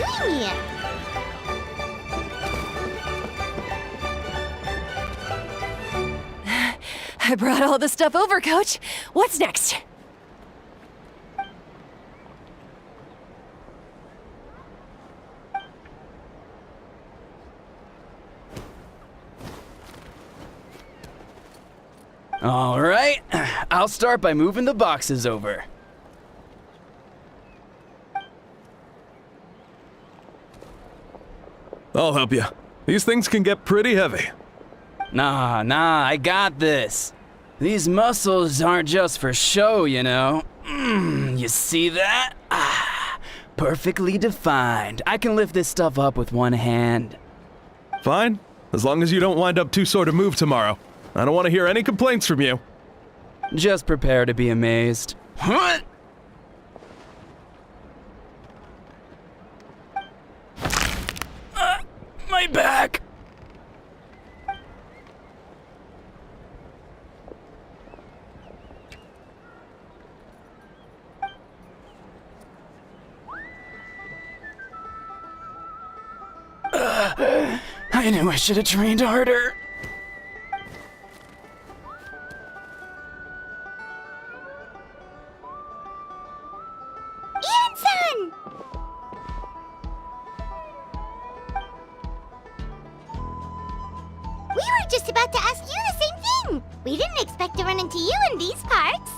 doing here? I brought all the stuff over, Coach. What's next? All right, I'll start by moving the boxes over. I'll help you. These things can get pretty heavy. Nah, I got this. These muscles aren't just for show, you know. You see that? Perfectly defined. I can lift this stuff up with one hand. Fine, as long as you don't wind up too sore to move tomorrow. I don't want to hear any complaints from you. Just prepare to be amazed. Huh? My back! I knew I should have trained harder. Ian-san! We were just about to ask you the same thing! We didn't expect to run into you in these parts!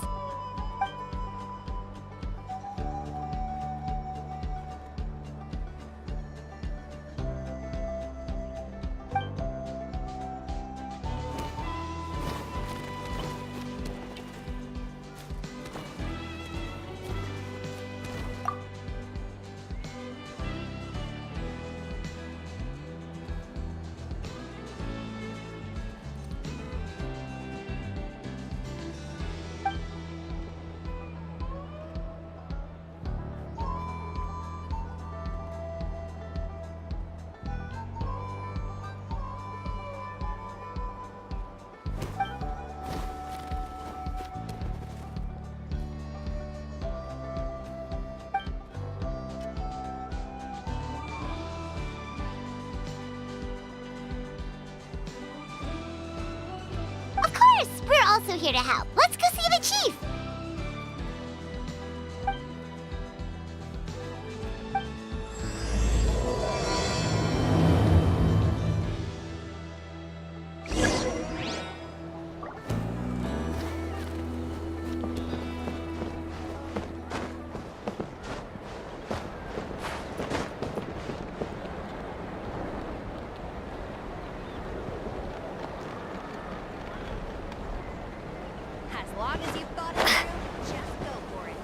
Of course! We're also here to help. Let's go see the chief! As long as you've thought it through, just go for it.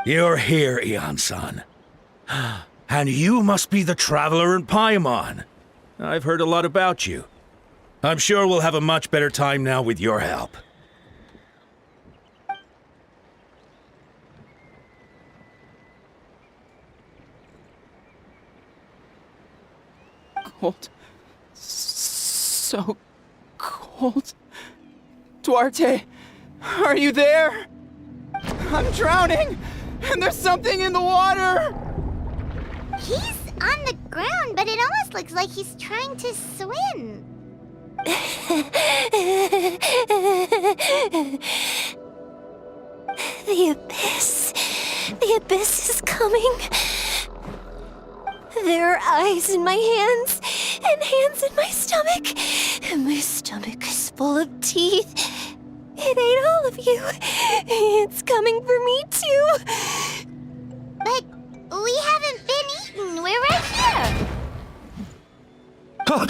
You're here, Ian-san. And you must be the traveler in Paimon. I've heard a lot about you. I'm sure we'll have a much better time now with your help. Cold. So cold. Duarte, Are you there? I'm drowning! And there's something in the water! He's on the ground, but it almost looks like he's trying to swim. The abyss. The abyss is coming. There are eyes in my hands, and hands in my stomach. And my stomach is full of teeth. It ate all of you. It's coming for me too. But we haven't been eaten. We're right here. Huh.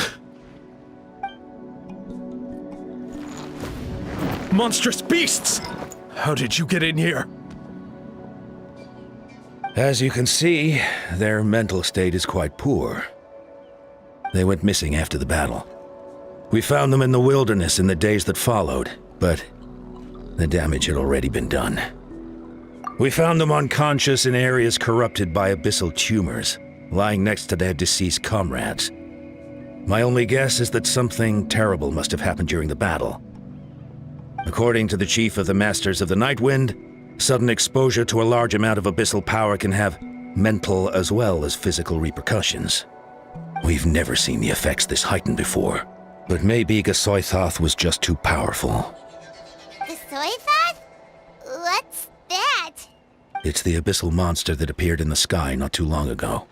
Monstrous beasts! How did you get in here? As you can see, their mental state is quite poor. They went missing after the battle. We found them in the wilderness in the days that followed, but the damage had already been done. We found them unconscious in areas corrupted by abyssal tumors, lying next to their deceased comrades. My only guess is that something terrible must have happened during the battle. According to the chief of the Masters of the Nightwind, sudden exposure to a large amount of abyssal power can have mental as well as physical repercussions. We've never seen the effects this heightened before, but maybe Gasoithoth was just too powerful. The soy thought? What's that? It's the abyssal monster that appeared in the sky not too long ago.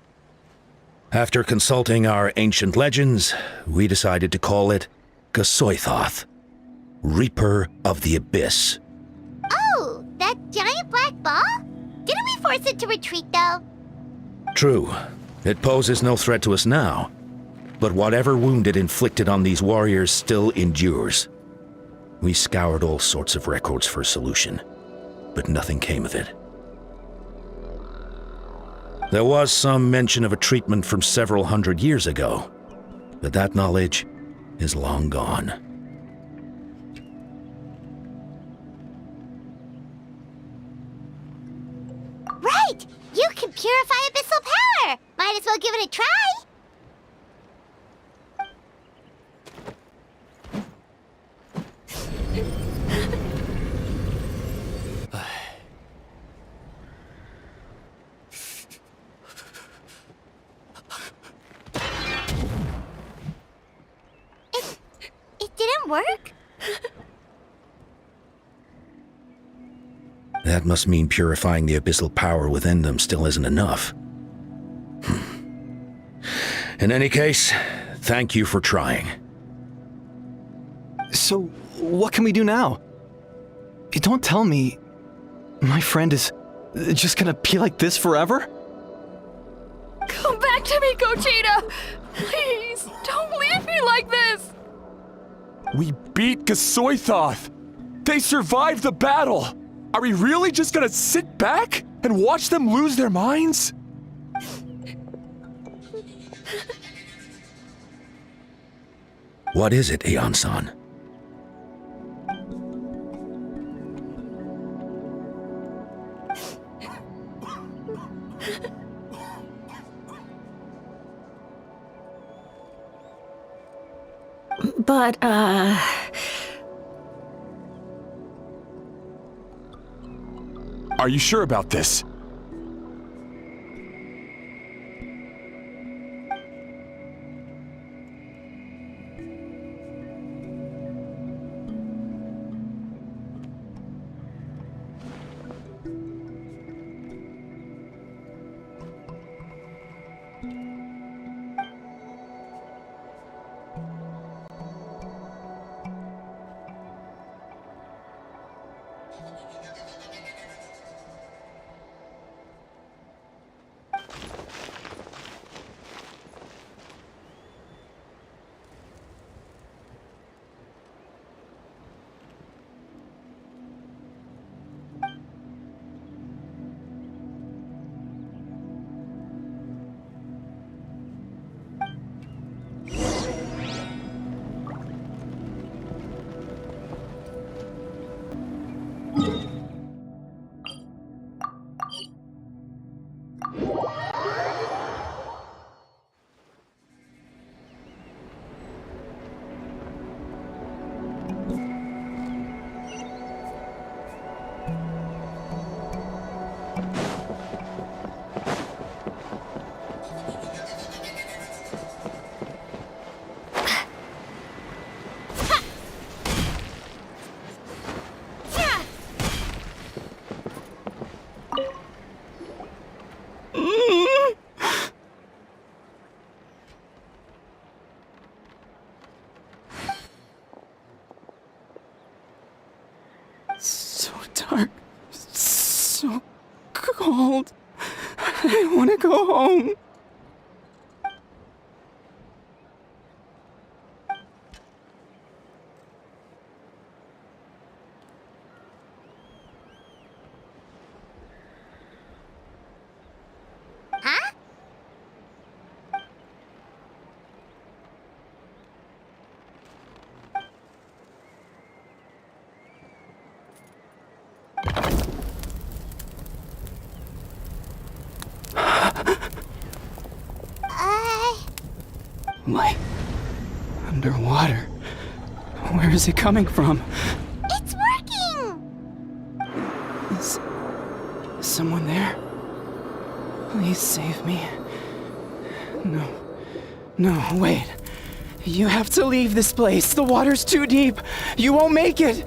After consulting our ancient legends, we decided to call it Gasoithoth, Reaper of the Abyss. Oh, that giant black ball? Didn't we force it to retreat, though? True, it poses no threat to us now, but whatever wound it inflicted on these warriors still endures. We scoured all sorts of records for a solution, but nothing came of it. There was some mention of a treatment from several hundred years ago, but that knowledge is long gone. Right! You can purify abyssal power! Might as well give it a try! It didn't work? That must mean purifying the abyssal power within them still isn't enough. In any case, thank you for trying. So, what can we do now? Don't tell me my friend is just gonna be like this forever? Come back to me, Gogeta! Please, don't leave me like this! We beat Gasoithoth! They survived the battle! Are we really just gonna sit back and watch them lose their minds? What is it, Aeon-san? But, Are you sure about this? So dark. So cold. I want to go home. Huh? Like underwater. Where is it coming from? It's working! Is someone there? Please save me. No, wait. You have to leave this place. The water's too deep. You won't make it.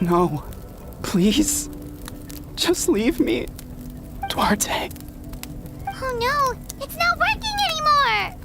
No, please. Just leave me. Duarte. Oh no, it's not working anymore!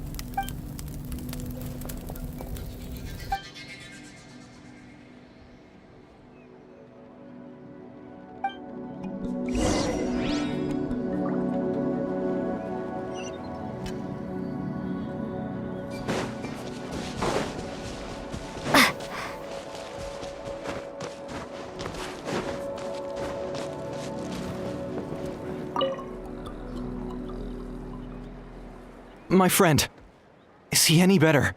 My friend. Is he any better?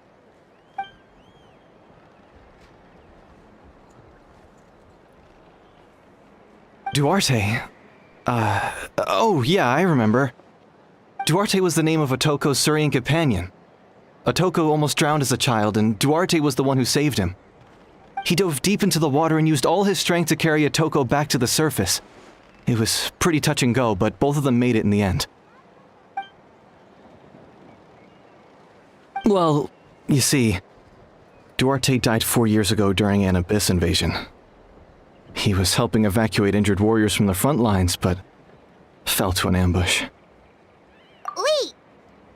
Duarte? Oh yeah, I remember. Duarte was the name of Otoko's Surian companion. Otoko almost drowned as a child, and Duarte was the one who saved him. He dove deep into the water and used all his strength to carry Otoko back to the surface. It was pretty touch and go, but both of them made it in the end. Well, you see, Duarte died 4 years ago during an Abyss invasion. He was helping evacuate injured warriors from the front lines, but fell to an ambush. Wait,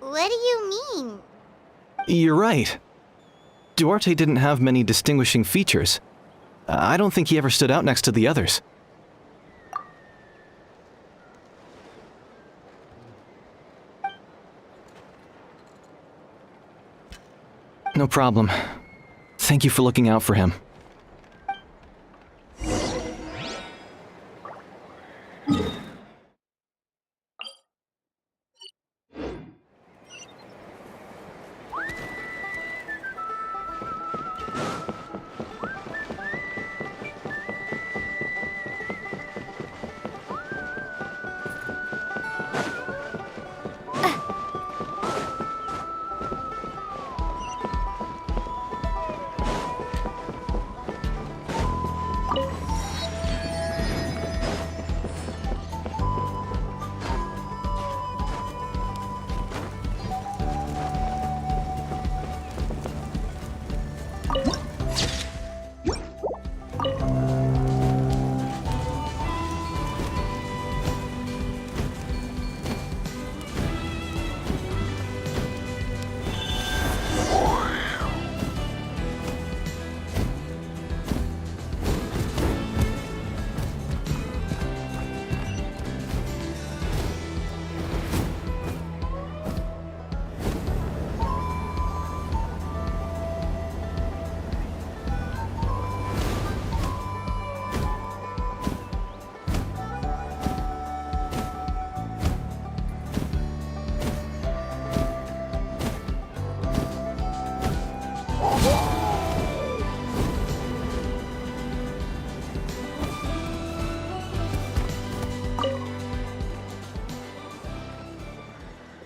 what do you mean? You're right. Duarte didn't have many distinguishing features. I don't think he ever stood out next to the others. No problem. Thank you for looking out for him.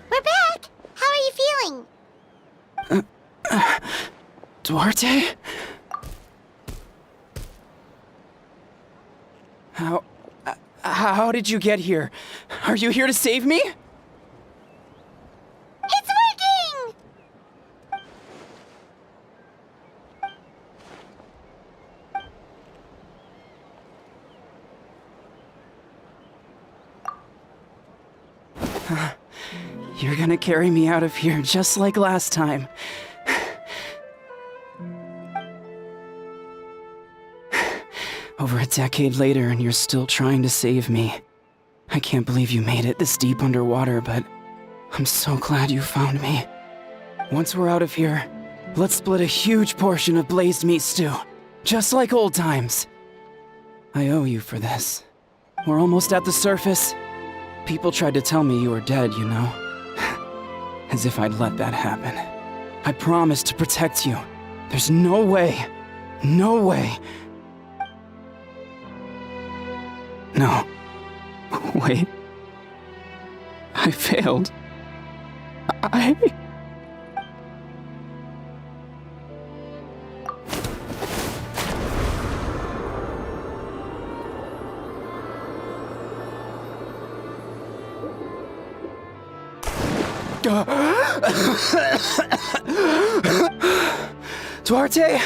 We're back! How are you feeling? Duarte? How did you get here? Are you here to save me? It's working! You're gonna carry me out of here just like last time. Over a decade later, and you're still trying to save me. I can't believe you made it this deep underwater, but I'm so glad you found me. Once we're out of here, let's split a huge portion of blazed meat stew, just like old times. I owe you for this. We're almost at the surface. People tried to tell me you were dead, you know. As if I'd let that happen. I promised to protect you. There's no way. No way. No. Wait. I failed. I... Duarte?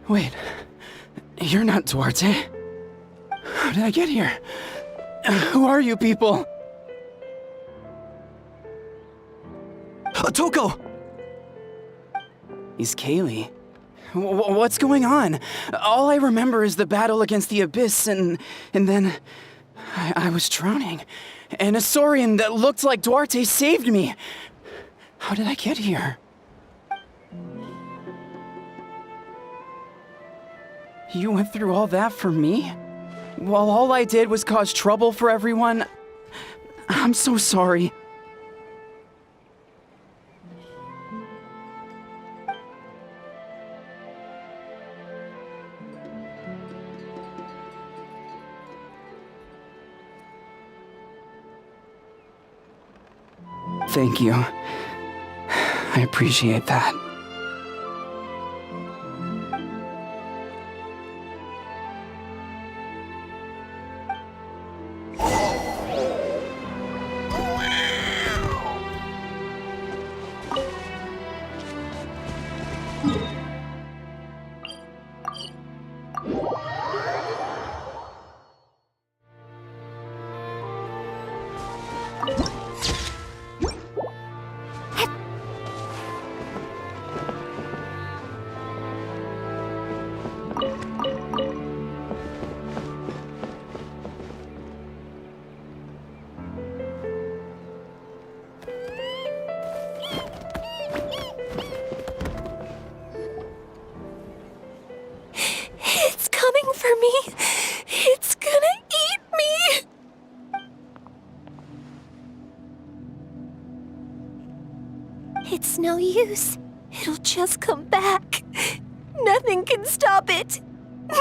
Wait, you're not Duarte. How did I get here? Who are you people? Toko! He's Kaylee. What's going on? All I remember is the battle against the Abyss, and then I was drowning. And a Saurian that looked like Duarte saved me. How did I get here? You went through all that for me? While all I did was cause trouble for everyone? I'm so sorry. Thank you. I appreciate that. It's coming for me. It's gonna eat me. It's no use. It'll just come back. Nothing can stop it.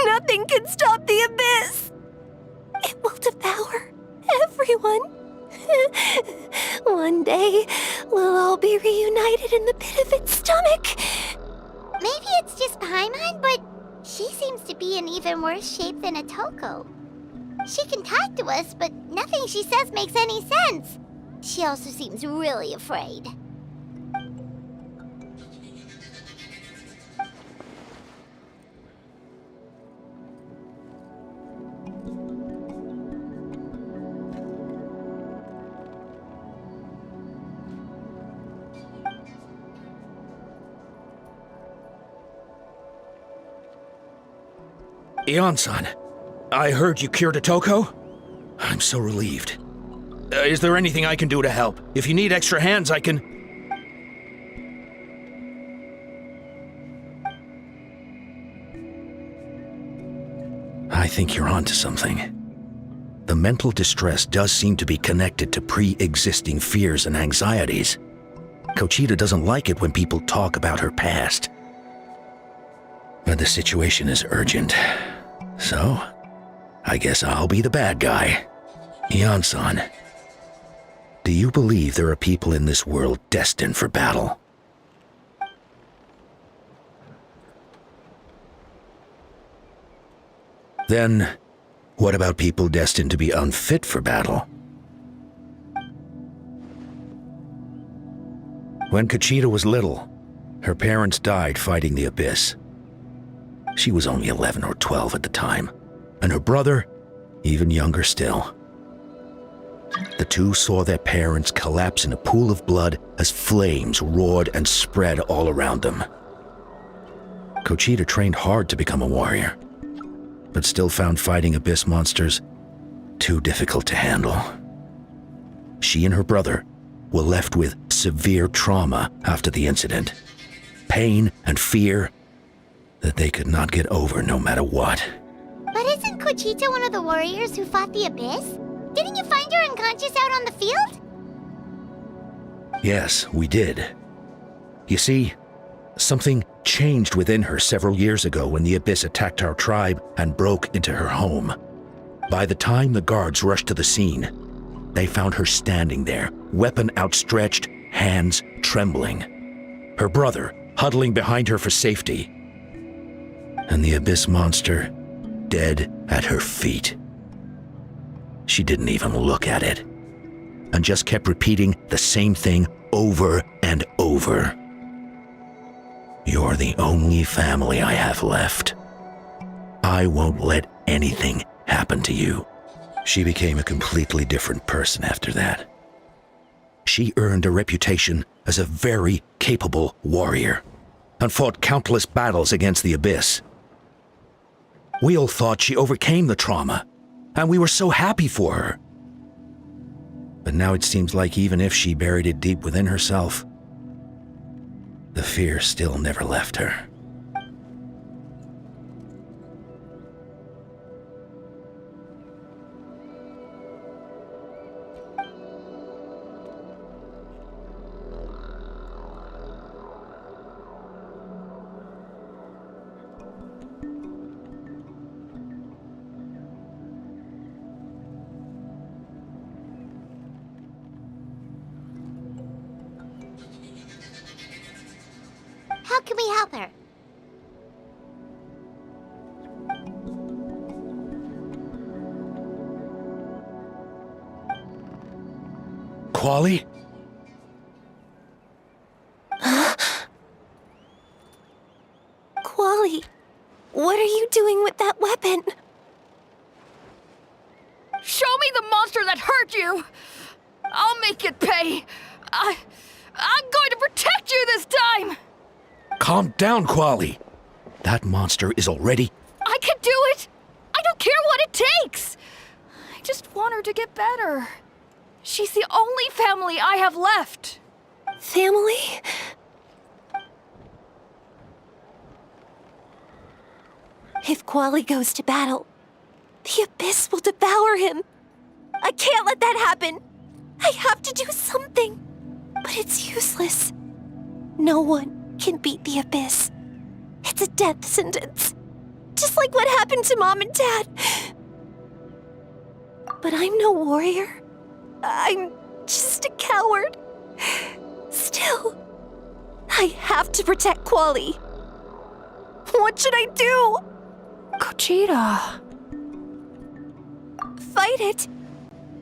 Nothing can stop the abyss. It will devour everyone. One day, we'll all be reunited in the pit of its stomach. Maybe it's just Paimon, but she seems to be in even worse shape than Atoko. She can talk to us, but nothing she says makes any sense. She also seems really afraid. Ion-san, I heard you cured Atoko? I'm so relieved. Is there anything I can do to help? If you need extra hands, I can... I think you're onto something. The mental distress does seem to be connected to pre-existing fears and anxieties. Kochita doesn't like it when people talk about her past. But the situation is urgent. So, I guess I'll be the bad guy. Ion-san, do you believe there are people in this world destined for battle? Then, what about people destined to be unfit for battle? When Kochita was little, her parents died fighting the Abyss. She was only 11 or 12 at the time, and her brother, even younger still. The two saw their parents collapse in a pool of blood as flames roared and spread all around them. Kochita trained hard to become a warrior, but still found fighting abyss monsters too difficult to handle. She and her brother were left with severe trauma after the incident. Pain and fear that they could not get over no matter what. But isn't Conchita one of the warriors who fought the Abyss? Didn't you find her unconscious out on the field? Yes, we did. You see, something changed within her several years ago when the Abyss attacked our tribe and broke into her home. By the time the guards rushed to the scene, they found her standing there, weapon outstretched, hands trembling. Her brother huddling behind her for safety. And the Abyss monster dead at her feet. She didn't even look at it, and just kept repeating the same thing over and over. You're the only family I have left. I won't let anything happen to you. She became a completely different person after that. She earned a reputation as a very capable warrior, and fought countless battles against the Abyss. We all thought she overcame the trauma, and we were so happy for her. But now it seems like even if she buried it deep within herself, the fear still never left her. How can we help her? Quali? Quali, what are you doing with that weapon? Show me the monster that hurt you! I'll make it pay! I'm going to protect you this time! Calm down, Quali. That monster is already... I can do it! I don't care what it takes! I just want her to get better. She's the only family I have left. Family? If Quali goes to battle, the Abyss will devour him. I can't let that happen. I have to do something. But it's useless. No one can beat the Abyss. It's a death sentence. Just like what happened to Mom and Dad. But I'm no warrior. I'm just a coward. Still, I have to protect Quali. What should I do? Conchita. Fight it.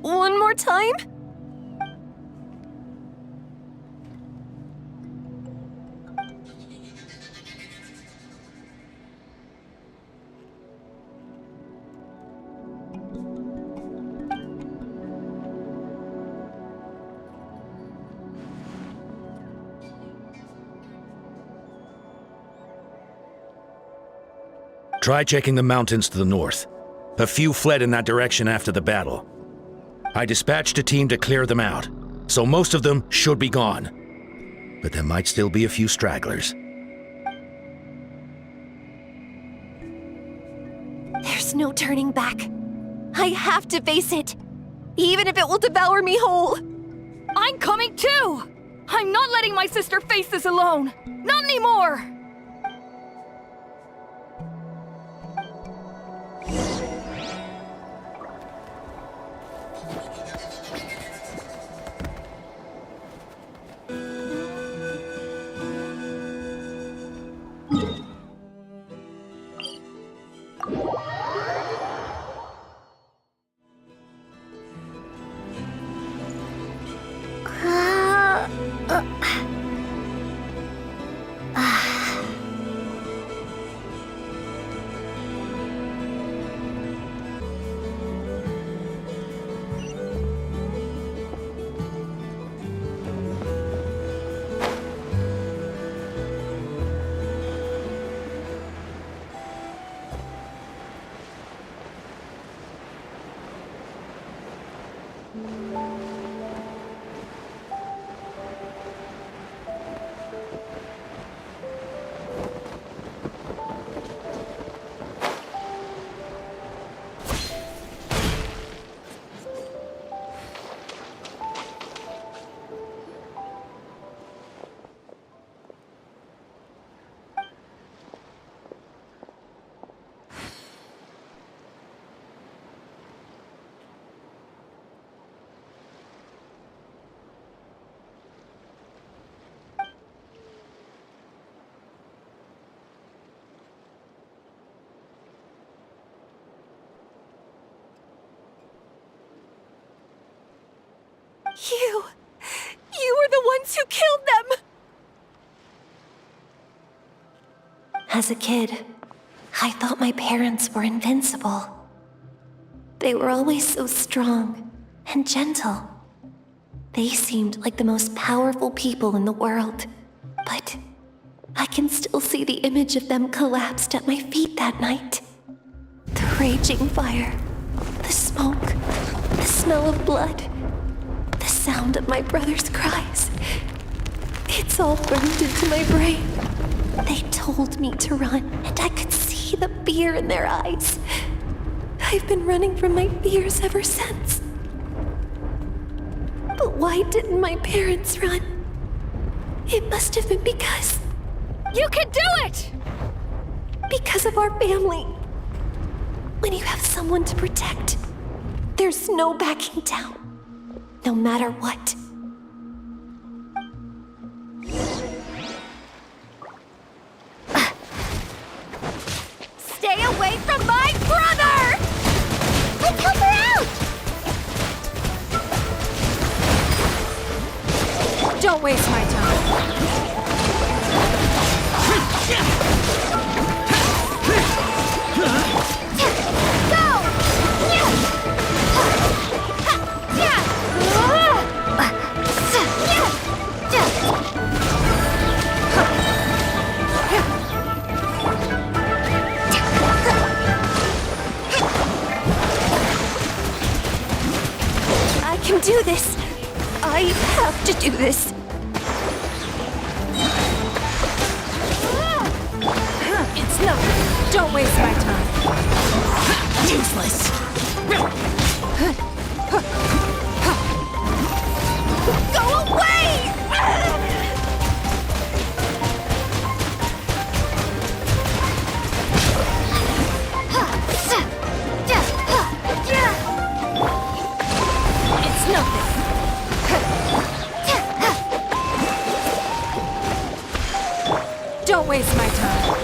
One more time? Try checking the mountains to the north. A few fled in that direction after the battle. I dispatched a team to clear them out, so most of them should be gone. But there might still be a few stragglers. There's no turning back. I have to face it, even if it will devour me whole. I'm coming too! I'm not letting my sister face this alone! Not anymore! You were the ones who killed them! As a kid, I thought my parents were invincible. They were always so strong and gentle. They seemed like the most powerful people in the world. But I can still see the image of them collapsed at my feet that night. The raging fire, the smoke, the smell of blood, the sound of my brother's cries. It's all burned into my brain. They told me to run, and I could see the fear in their eyes. I've been running from my fears ever since. But why didn't my parents run? It must have been because... You can do it! Because of our family. When you have someone to protect, there's no backing down, no matter what. Stay away from my brother! Let's help her out! Don't waste my time. I can do this. I have to do this. It's nothing. Don't waste my time. Useless. Go away! It's nothing. Don't waste my time.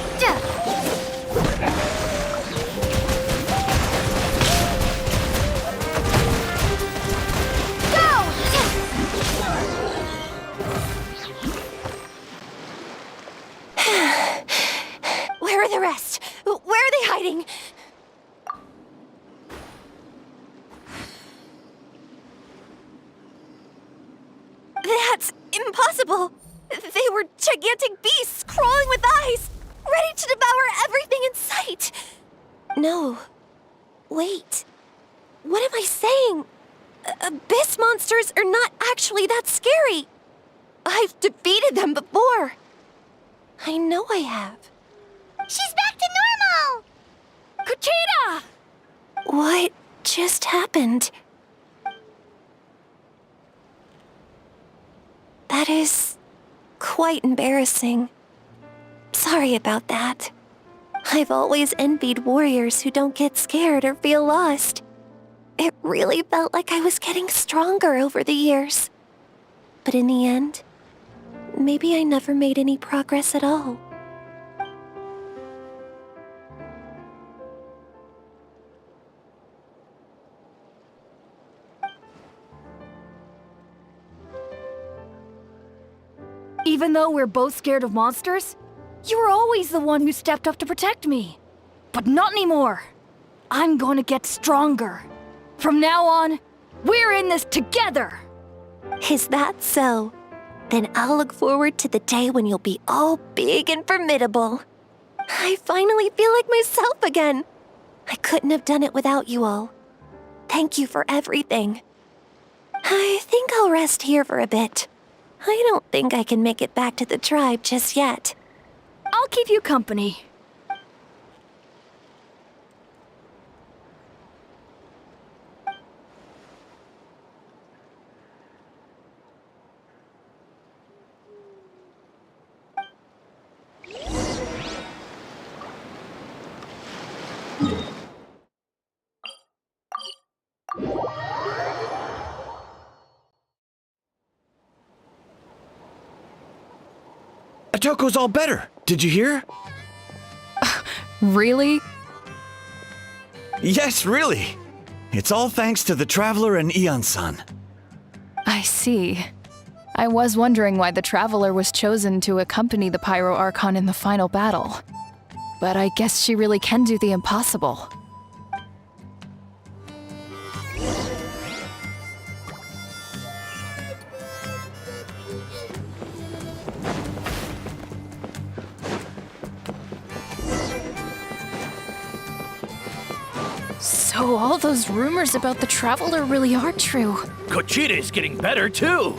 Where are the rest? Where are they hiding? That's impossible! They were gigantic beasts crawling with eyes, ready to devour everything in sight! No. Wait. What am I saying? Abyss monsters are not actually that scary. I've defeated them before. I know I have. She's back to normal! Kuchita! What just happened? That is quite embarrassing. Sorry about that. I've always envied warriors who don't get scared or feel lost. It really felt like I was getting stronger over the years. But in the end, maybe I never made any progress at all. Even though we're both scared of monsters, you were always the one who stepped up to protect me. But not anymore. I'm going to get stronger. From now on, we're in this together. Is that so? Then I'll look forward to the day when you'll be all big and formidable. I finally feel like myself again. I couldn't have done it without you all. Thank you for everything. I think I'll rest here for a bit. I don't think I can make it back to the tribe just yet. I'll keep you company. Atoko's all better. Did you hear? Really? Yes, really. It's all thanks to the Traveler and Ian-san. I I see. I was wondering why the Traveler was chosen to accompany the Pyro Archon in the final battle. But I guess she really can do the impossible. So all those rumors about the Traveler really are true. Kochide's getting better, too!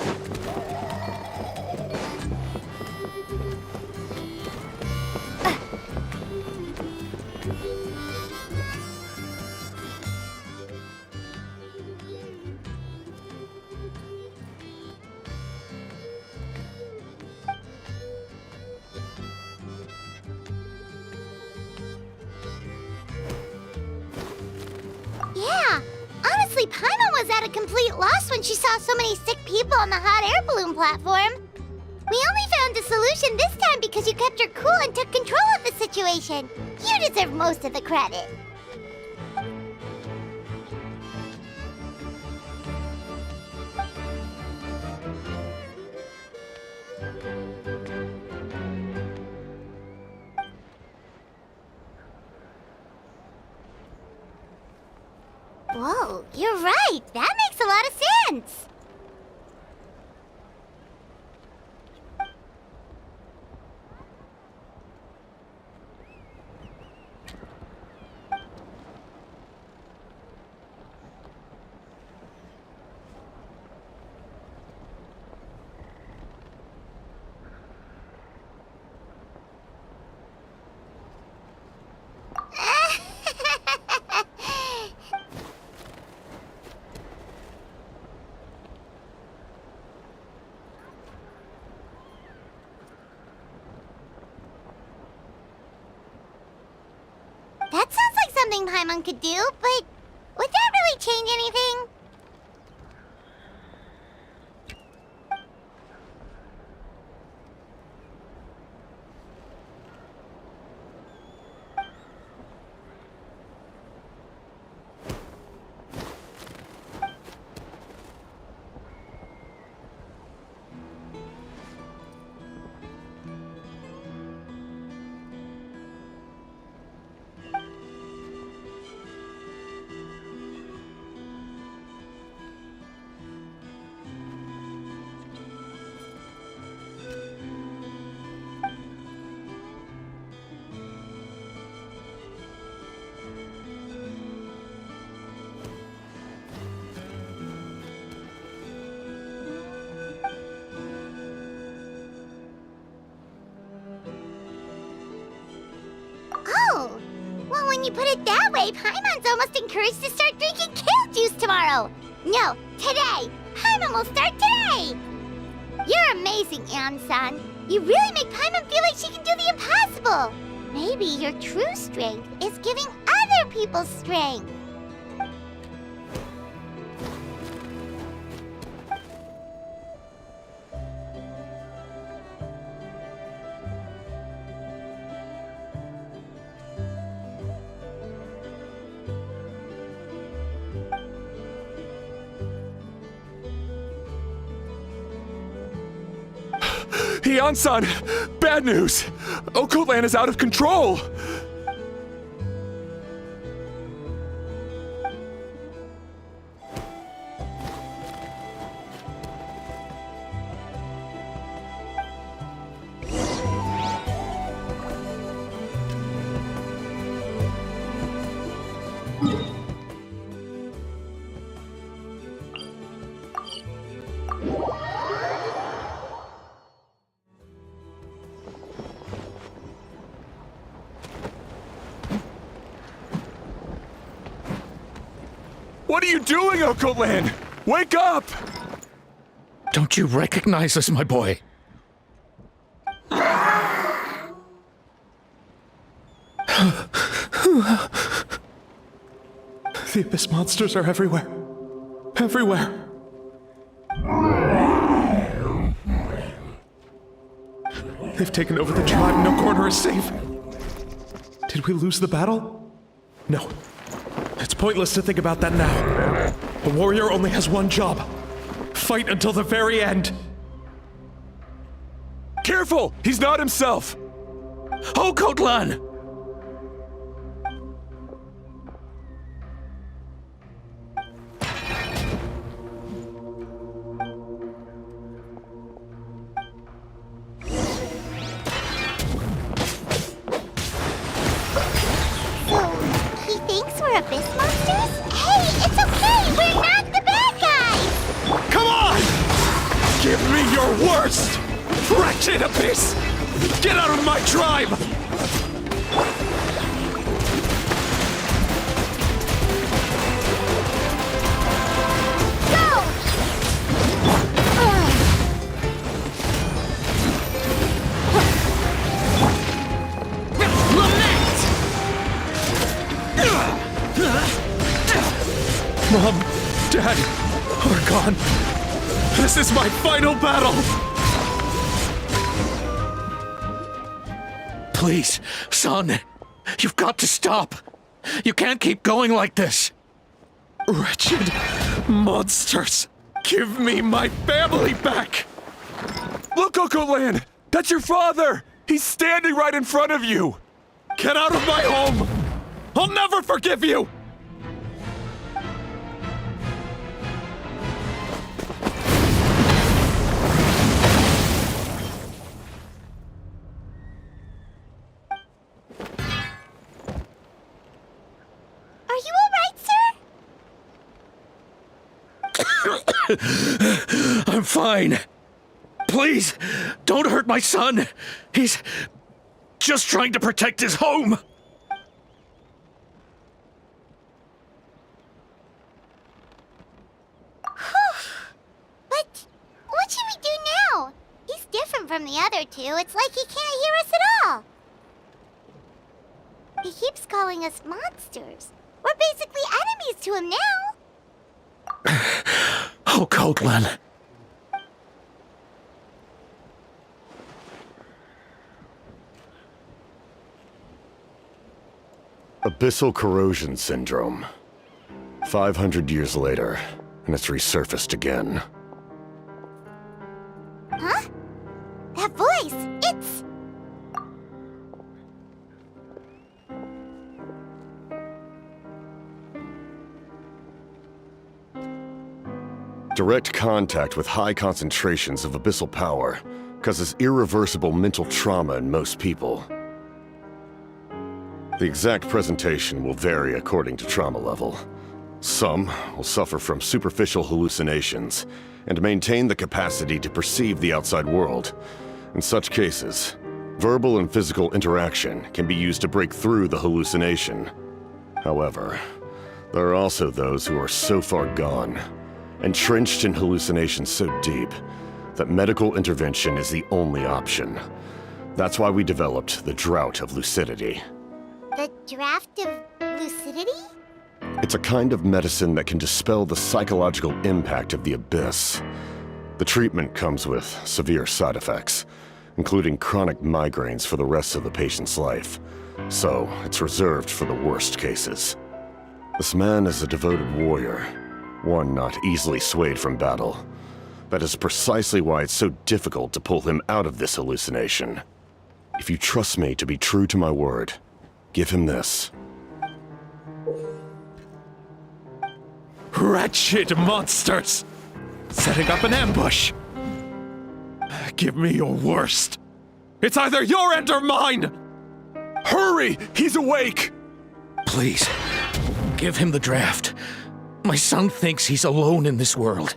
Yeah, honestly, Paimon was at a complete loss when she saw so many sick people on the hot air balloon platform. We only found a solution this time because you kept your cool and took control of the situation. You deserve most of the credit. Whoa, you're right. That makes a lot of sense. That sounds like something Paimon could do, but would that really change anything? Oh, well, when you put it that way, Paimon's almost encouraged to start drinking kale juice tomorrow. No, today. Paimon will start today. You're amazing, Ansan. You really make Paimon feel like she can do the impossible. Maybe your true strength is giving other people strength. Hyeon-san! Bad news! Okotland is out of control! What are you doing, Okotland? Wake up! Don't you recognize us, my boy? The Abyss monsters are everywhere. Everywhere. They've taken over the tribe. No corner is safe. Did we lose the battle? No. It's pointless to think about that now. A warrior only has one job. fight until the very end. Careful! He's not himself! Oh, Kotlan! So, he thinks we're abyss monsters? Hey, it's okay! We're not the bad guys! Come on! Give me your worst! Wretched abyss! Get out of my tribe! Mom, Dad, are gone. This is my final battle! Please, son. You've got to stop. You can't keep going like this. Wretched monsters! Give me my family back! Look, Land! That's your father! He's standing right in front of you! Get out of my home! I'll never forgive you! Are you alright, sir? I'm fine. Please, don't hurt my son. He's just trying to protect his home. But what should we do now? He's different from the other two. It's like he can't hear us at all. He keeps calling us monsters. We're basically enemies to him now. Oh, Kotlan. Abyssal corrosion syndrome. 500 years later, and it's resurfaced again. Huh? That voice! It's... Direct contact with high concentrations of abyssal power causes irreversible mental trauma in most people. The exact presentation will vary according to trauma level. Some will suffer from superficial hallucinations and maintain the capacity to perceive the outside world. In such cases, verbal and physical interaction can be used to break through the hallucination. However, there are also those who are so far gone, entrenched in hallucinations so deep, that medical intervention is the only option. That's why we developed the Drought of Lucidity. the draft of lucidity? It's a kind of medicine that can dispel the psychological impact of the abyss. The treatment comes with severe side effects, including chronic migraines for the rest of the patient's life, so it's reserved for the worst cases. This man is a devoted warrior, one not easily swayed from battle. That is precisely why it's so difficult to pull him out of this hallucination. If you trust me to be true to my word, give him this. Wretched monsters! Setting up an ambush! Give me your worst. It's either your end or mine! Hurry! He's awake! Please, give him the draft. My son thinks he's alone in this world.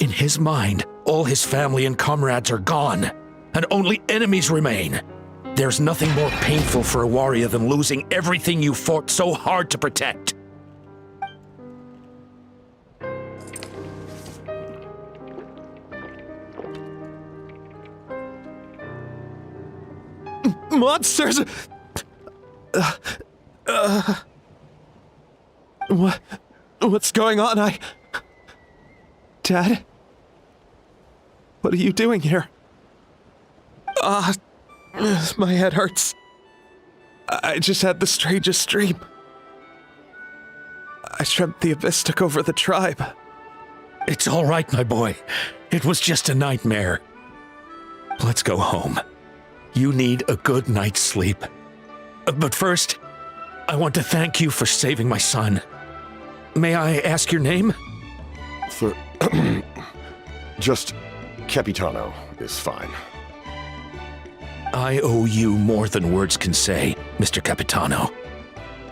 In his mind, all his family and comrades are gone, and only enemies remain. There's nothing more painful for a warrior than losing everything you fought so hard to protect. Monsters! What's going on? Dad? What are you doing here? My head hurts. I just had the strangest dream. I dreamt the Abyss took over the tribe. It's all right, my boy. It was just a nightmare. Let's go home. You need a good night's sleep. But first, I want to thank you for saving my son. May I ask your name? For just Capitano is fine. I owe you more than words can say, Mr. Capitano.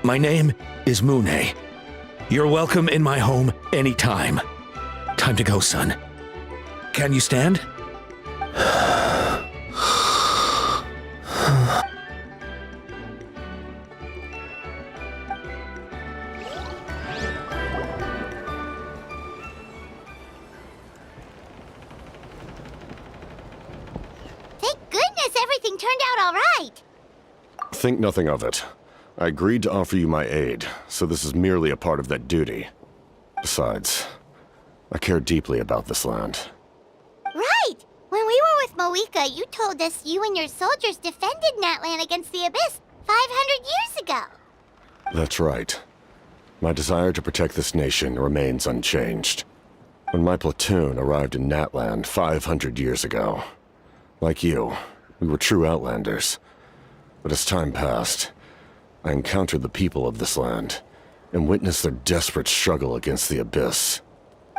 My name is Mune. You're welcome in my home anytime. Time to go, son. Can you stand? Thank goodness everything turned out all right. Think nothing of it. I agreed to offer you my aid, so this is merely a part of that duty. Besides, I care deeply about this land. Right! When we were with Moika, you told us you and your soldiers defended Natland against the Abyss 500 years ago. That's right. My desire to protect this nation remains unchanged. When my platoon arrived in Natland 500 years ago, like you, we were true outlanders. But as time passed, I encountered the people of this land and witnessed their desperate struggle against the Abyss.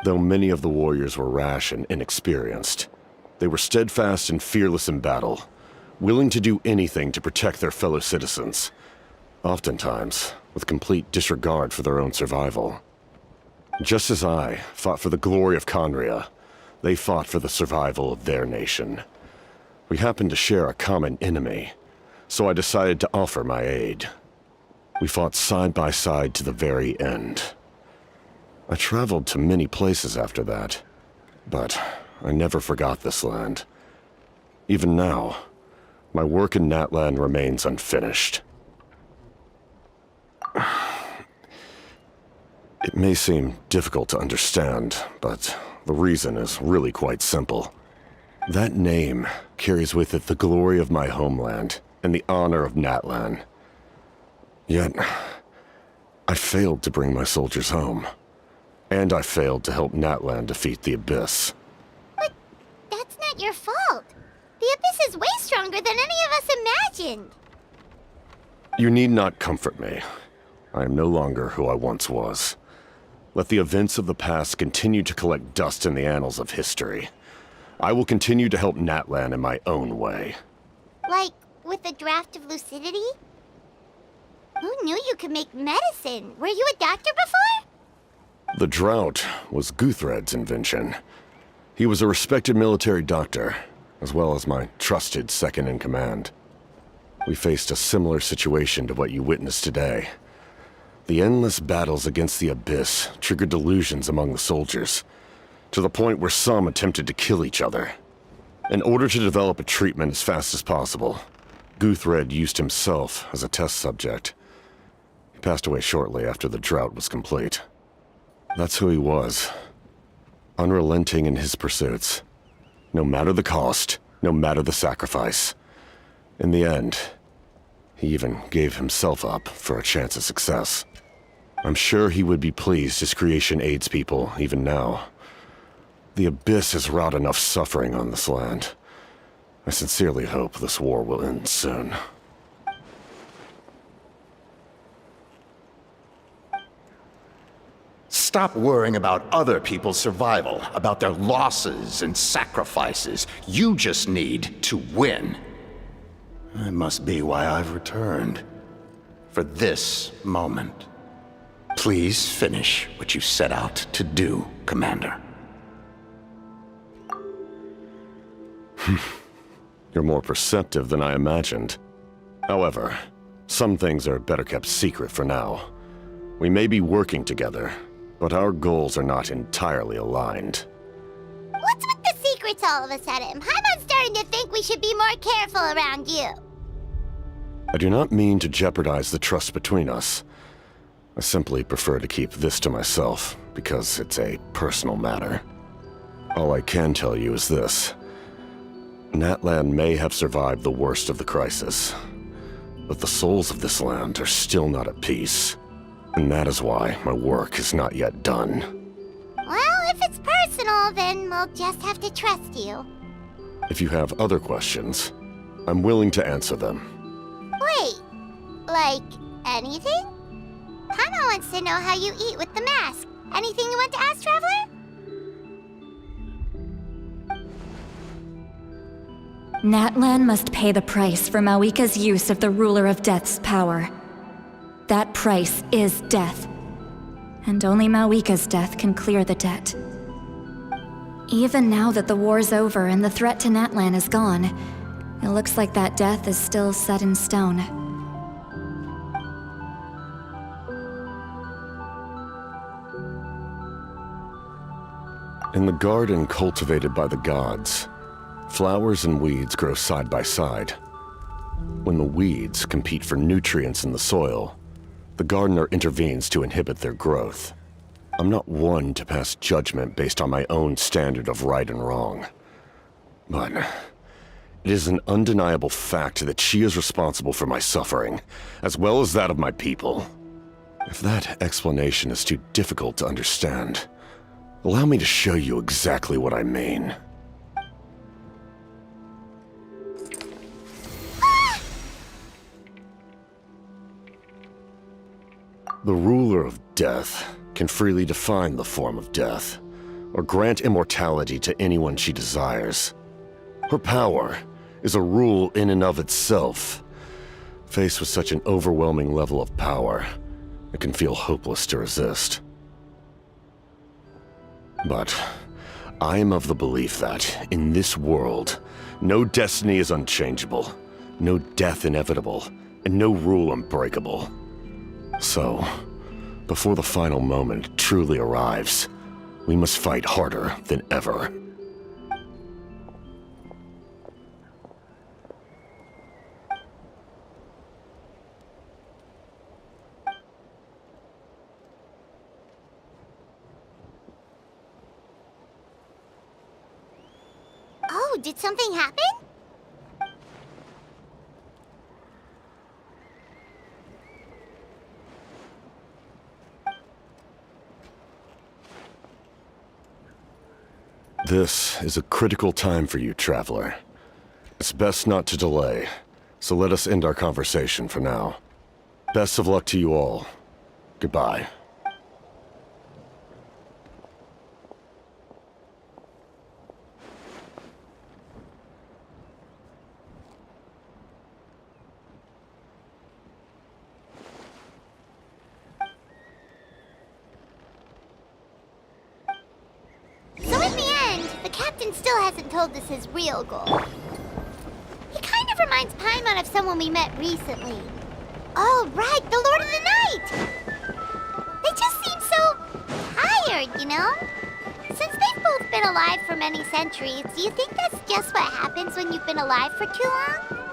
Though many of the warriors were rash and inexperienced, they were steadfast and fearless in battle, willing to do anything to protect their fellow citizens, oftentimes with complete disregard for their own survival. Just as I fought for the glory of Conria, they fought for the survival of their nation. We happened to share a common enemy, so I decided to offer my aid. We fought side by side to the very end. I traveled to many places after that, but I never forgot this land. Even now, my work in Natland remains unfinished. It may seem difficult to understand, but the reason is really quite simple. That name carries with it the glory of my homeland and the honor of Natland. Yet, I failed to bring my soldiers home. And I failed to help Natland defeat the Abyss. But that's not your fault. The Abyss is way stronger than any of us imagined. You need not comfort me. I am no longer who I once was. Let the events of the past continue to collect dust in the annals of history. I will continue to help Natland in my own way. Like, with the draft of lucidity? Who knew you could make medicine? Were you a doctor before? The drought was Guthred's invention. He was a respected military doctor, as well as my trusted second-in-command. We faced a similar situation to what you witnessed today. The endless battles against the Abyss triggered delusions among the soldiers, to the point where some attempted to kill each other. In order to develop a treatment as fast as possible, Guthred used himself as a test subject. He passed away shortly after the drought was complete. That's who he was. Unrelenting in his pursuits. No matter the cost, no matter the sacrifice. In the end, he even gave himself up for a chance at success. I'm sure he would be pleased his creation aids people even now. The Abyss has wrought enough suffering on this land. I sincerely hope this war will end soon. Stop worrying about other people's survival, about their losses and sacrifices. You just need to win. That must be why I've returned. For this moment. Please finish what you set out to do, Commander. You're more perceptive than I imagined. However, some things are better kept secret for now. We may be working together, but our goals are not entirely aligned. What's with the secrets all of a sudden? I'm starting to think we should be more careful around you. I do not mean to jeopardize the trust between us. I simply prefer to keep this to myself, because it's a personal matter. All I can tell you is this. Natland may have survived the worst of the crisis, but the souls of this land are still not at peace. And that is why my work is not yet done. Well, if it's personal, Well, then we'll just have to trust you. If you have other questions, I'm willing to answer them. Wait, like anything? Paimon wants to know how you eat with the mask. Anything you want to ask, Traveler? Natlan must pay the price for Mawika's use of the Ruler of Death's power. That price is death. And only Mawika's death can clear the debt. Even now that the war's over and the threat to Natlan is gone, it looks like that death is still set in stone. In the garden cultivated by the gods, flowers and weeds grow side by side. When the weeds compete for nutrients in the soil, the gardener intervenes to inhibit their growth. I'm not one to pass judgment based on my own standard of right and wrong. But it is an undeniable fact that she is responsible for my suffering, as well as that of my people. If that explanation is too difficult to understand, allow me to show you exactly what I mean. The ruler of death can freely define the form of death, or grant immortality to anyone she desires. Her power is a rule in and of itself. Faced with such an overwhelming level of power, it can feel hopeless to resist. But I am of the belief that, in this world, no destiny is unchangeable, no death inevitable, and no rule unbreakable. So, before the final moment truly arrives, we must fight harder than ever. Oh, did something happen? This is a critical time for you, Traveler. It's best not to delay, so let us end our conversation for now. Best of luck to you all. Goodbye. So in the end, the captain still hasn't told us his real goal. He kind of reminds Paimon of someone we met recently. Oh, right, the Lord of the Night! They just seem so tired, you know? Since they've both been alive for many centuries, do you think that's just what happens when you've been alive for too long?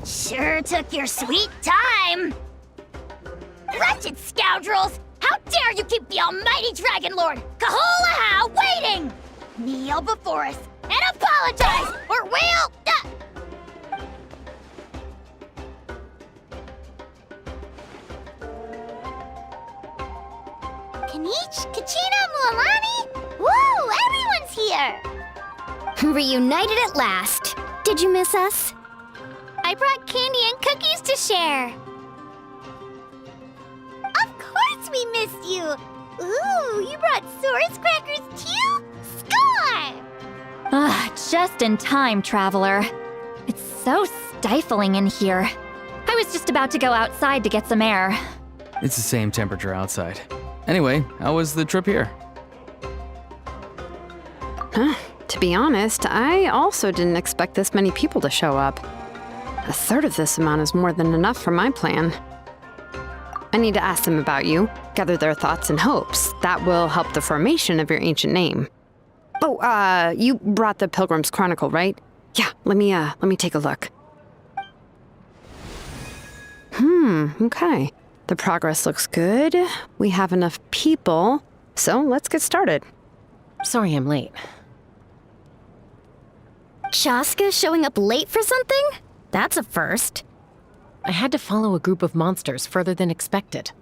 Sure took your sweet time! Wretched scoundrels! How dare you keep the almighty Dragon Lord, Kahulaha, waiting! Kneel before us and apologize, or we'll... Kanich, Kachina, Mualani? Woo, everyone's here! Reunited at last. Did you miss us? I brought candy and cookies to share. Of course we missed you! Ooh, you brought Source crackers too? Score! Ah, just in time, Traveler. It's so stifling in here. I was just about to go outside to get some air. It's the same temperature outside. Anyway, how was the trip here? To be honest, I also didn't expect this many people to show up. A third of this amount is more than enough for my plan. I need to ask them about you, gather their thoughts and hopes. That will help the formation of your ancient name. Oh, you brought the Pilgrim's Chronicle, right? Yeah, let me take a look. Okay. The progress looks good. We have enough people, so let's get started. Sorry I'm late. Shaska showing up late for something? That's a first. I had to follow a group of monsters further than expected.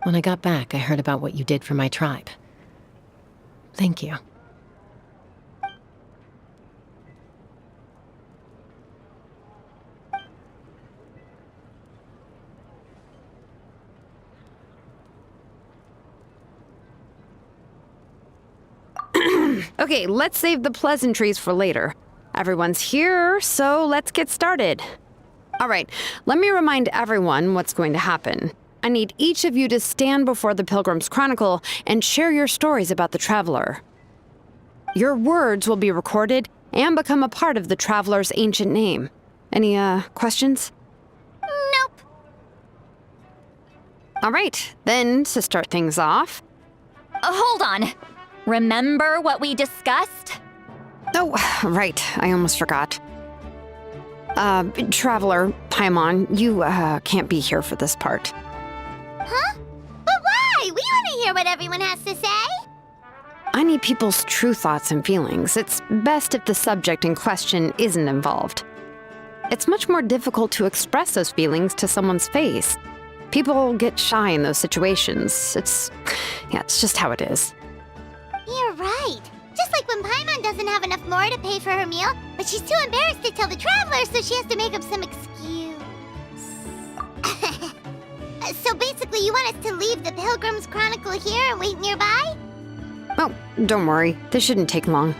When I got back, I heard about what you did for my tribe. Thank you. Okay, let's save the pleasantries for later. Everyone's here, so let's get started. All right, let me remind everyone what's going to happen. I need each of you to stand before the Pilgrim's Chronicle and share your stories about the Traveler. Your words will be recorded and become a part of the Traveler's ancient name. Any, questions? Nope. All right, then to start things off. Hold on. Remember what we discussed? Oh, right, I almost forgot. Traveler, Paimon, you, can't be here for this part. Huh? But why? We want to hear what everyone has to say. I need people's true thoughts and feelings. It's best if the subject in question isn't involved. It's much more difficult to express those feelings to someone's face. People get shy in those situations. It's just how it is. You're right. Just like when Paimon doesn't have enough more to pay for her meal, but she's too embarrassed to tell the Traveler, so she has to make up some excuse. So basically, you want us to leave the Pilgrim's Chronicle here and wait nearby? Oh, don't worry. This shouldn't take long.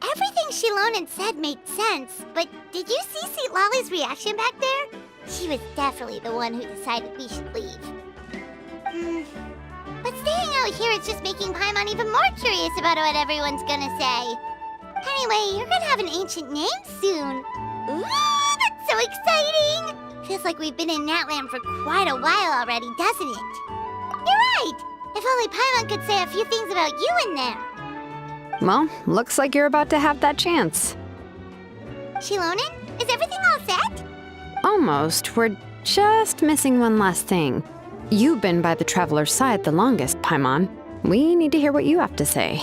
Everything Shilonen said made sense, but did you see Sweet Lolly's reaction back there? She was definitely the one who decided we should leave. But staying out here is just making Paimon even more curious about what everyone's gonna say. Anyway, you're gonna have an ancient name soon. Ooh, that's so exciting! Feels like we've been in Natland for quite a while already, doesn't it? You're right! If only Paimon could say a few things about you in there. Well, looks like you're about to have that chance. Shilonen, is everything all set? Almost. We're just missing one last thing. You've been by the Traveler's side the longest, Paimon. We need to hear what you have to say.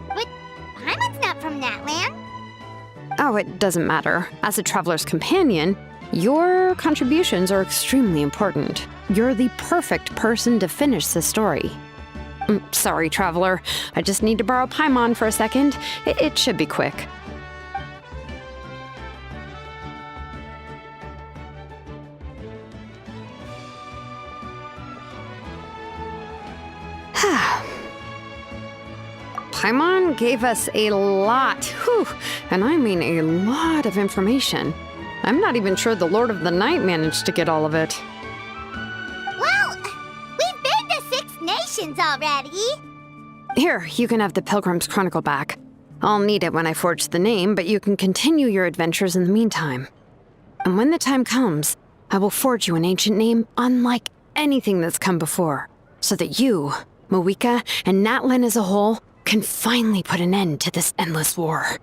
But Paimon's not from Natland. Oh, it doesn't matter. As a Traveler's companion, your contributions are extremely important. You're the perfect person to finish the story. Sorry, Traveler. I just need to borrow Paimon for a second. It should be quick. Paimon gave us a lot, and I mean a lot of information. I'm not even sure the Lord of the Night managed to get all of it. Well, we've been to 6 nations already. Here, you can have the Pilgrim's Chronicle back. I'll need it when I forge the name, but you can continue your adventures in the meantime. And when the time comes, I will forge you an ancient name unlike anything that's come before, so that you, Moeka, and Natlan as a whole can finally put an end to this endless war.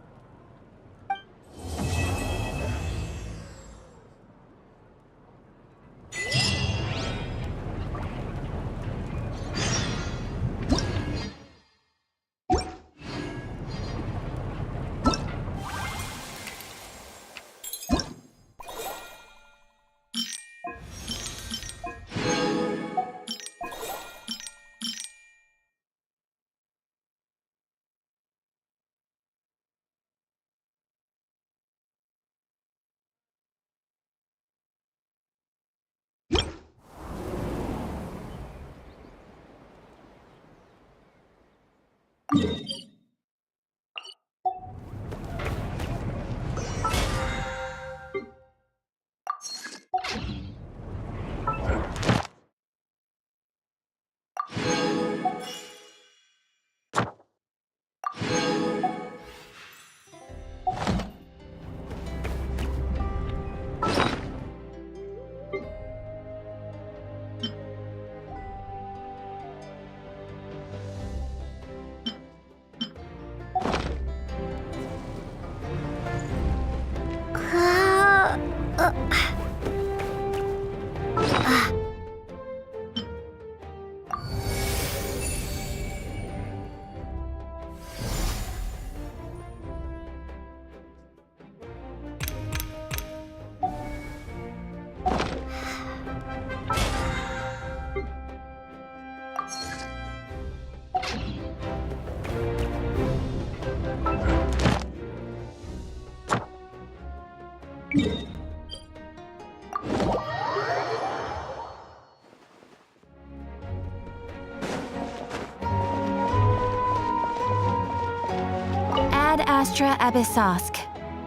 Astra Abyssosk.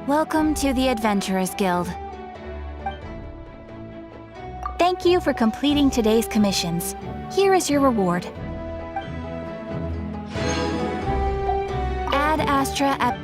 Welcome to the Adventurers Guild. Thank you for completing today's commissions. Here is your reward. Ad Astra Ab...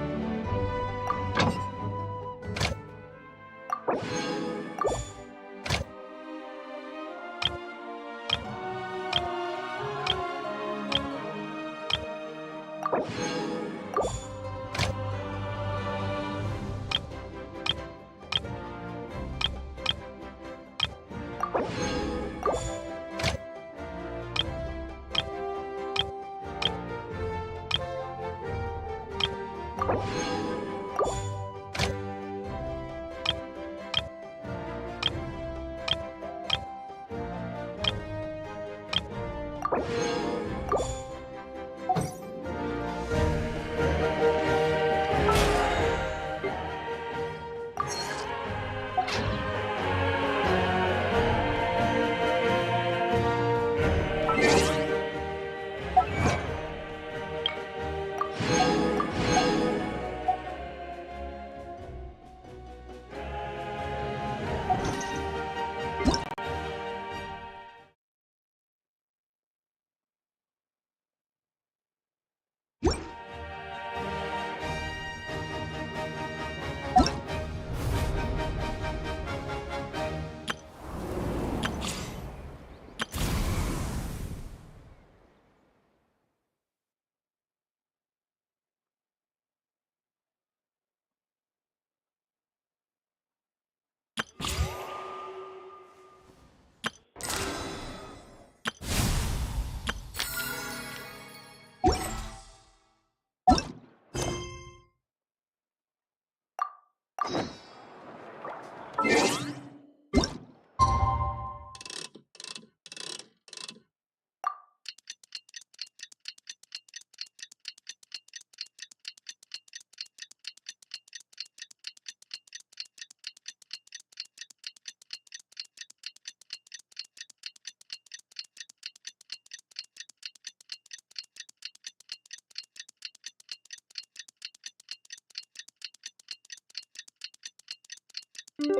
We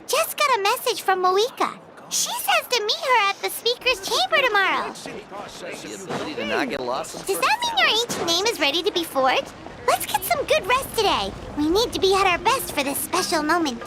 just got a message from Moika. She says to meet her at the speaker's chamber tomorrow. Does that mean your ancient name is ready to be forged? Let's get some good rest today. We need to be at our best for this special moment.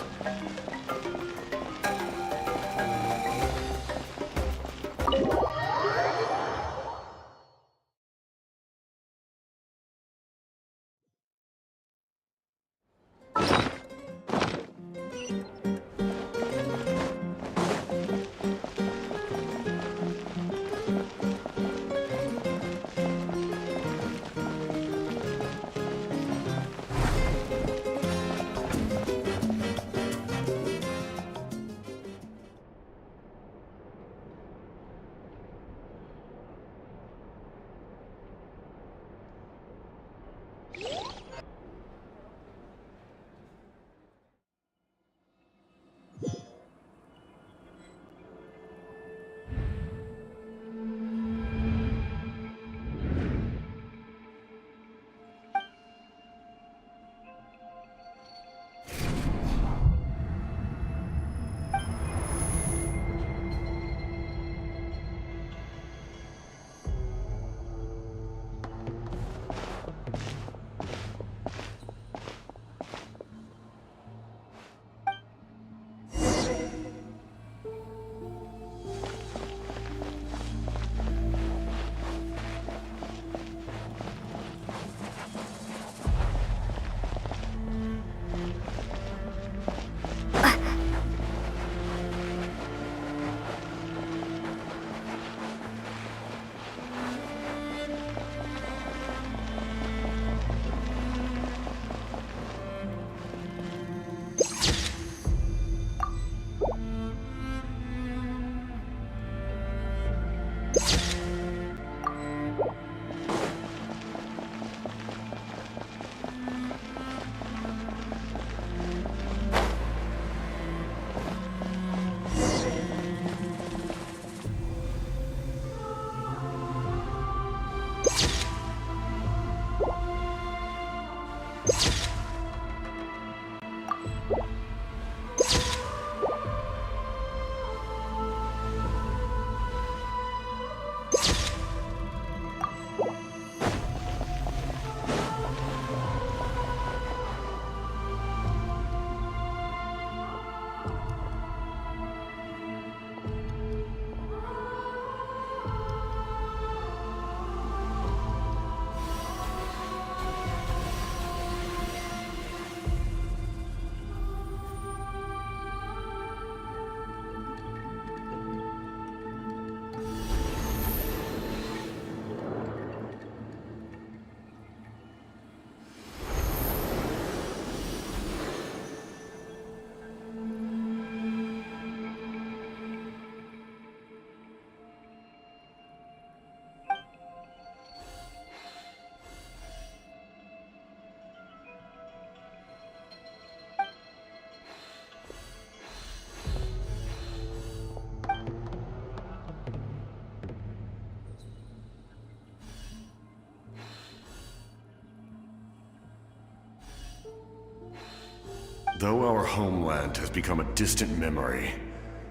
Though our homeland has become a distant memory,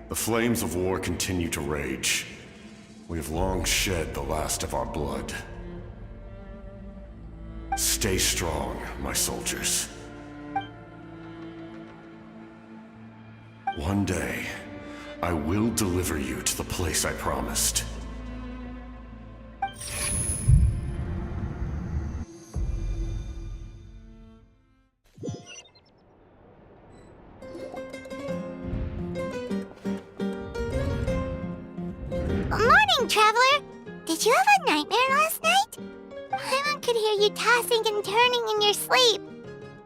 the flames of war continue to rage. We have long shed the last of our blood. Stay strong, my soldiers. One day, I will deliver you to the place I promised. Morning, Traveler! Did you have a nightmare last night? Paimon could hear you tossing and turning in your sleep.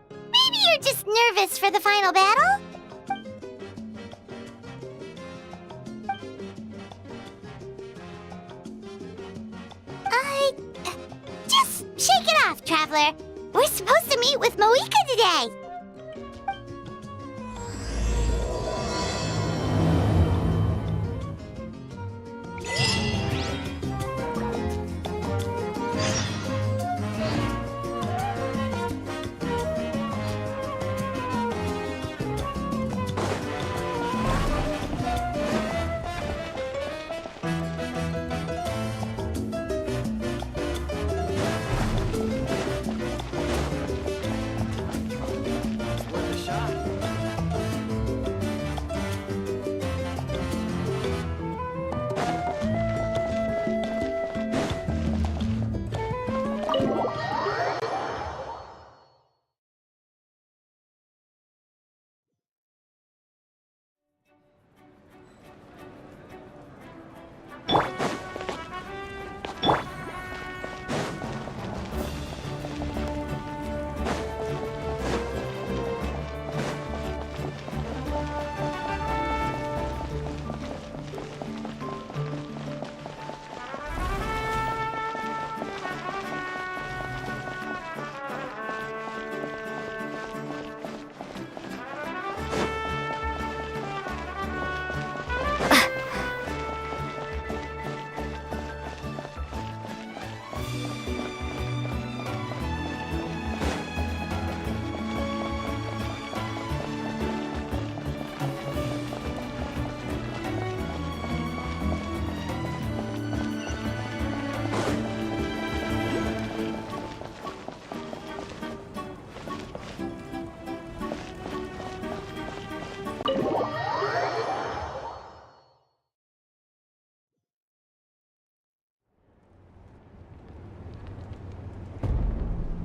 Maybe you're just nervous for the final battle? Just shake it off, Traveler. We're supposed to meet with Moika today.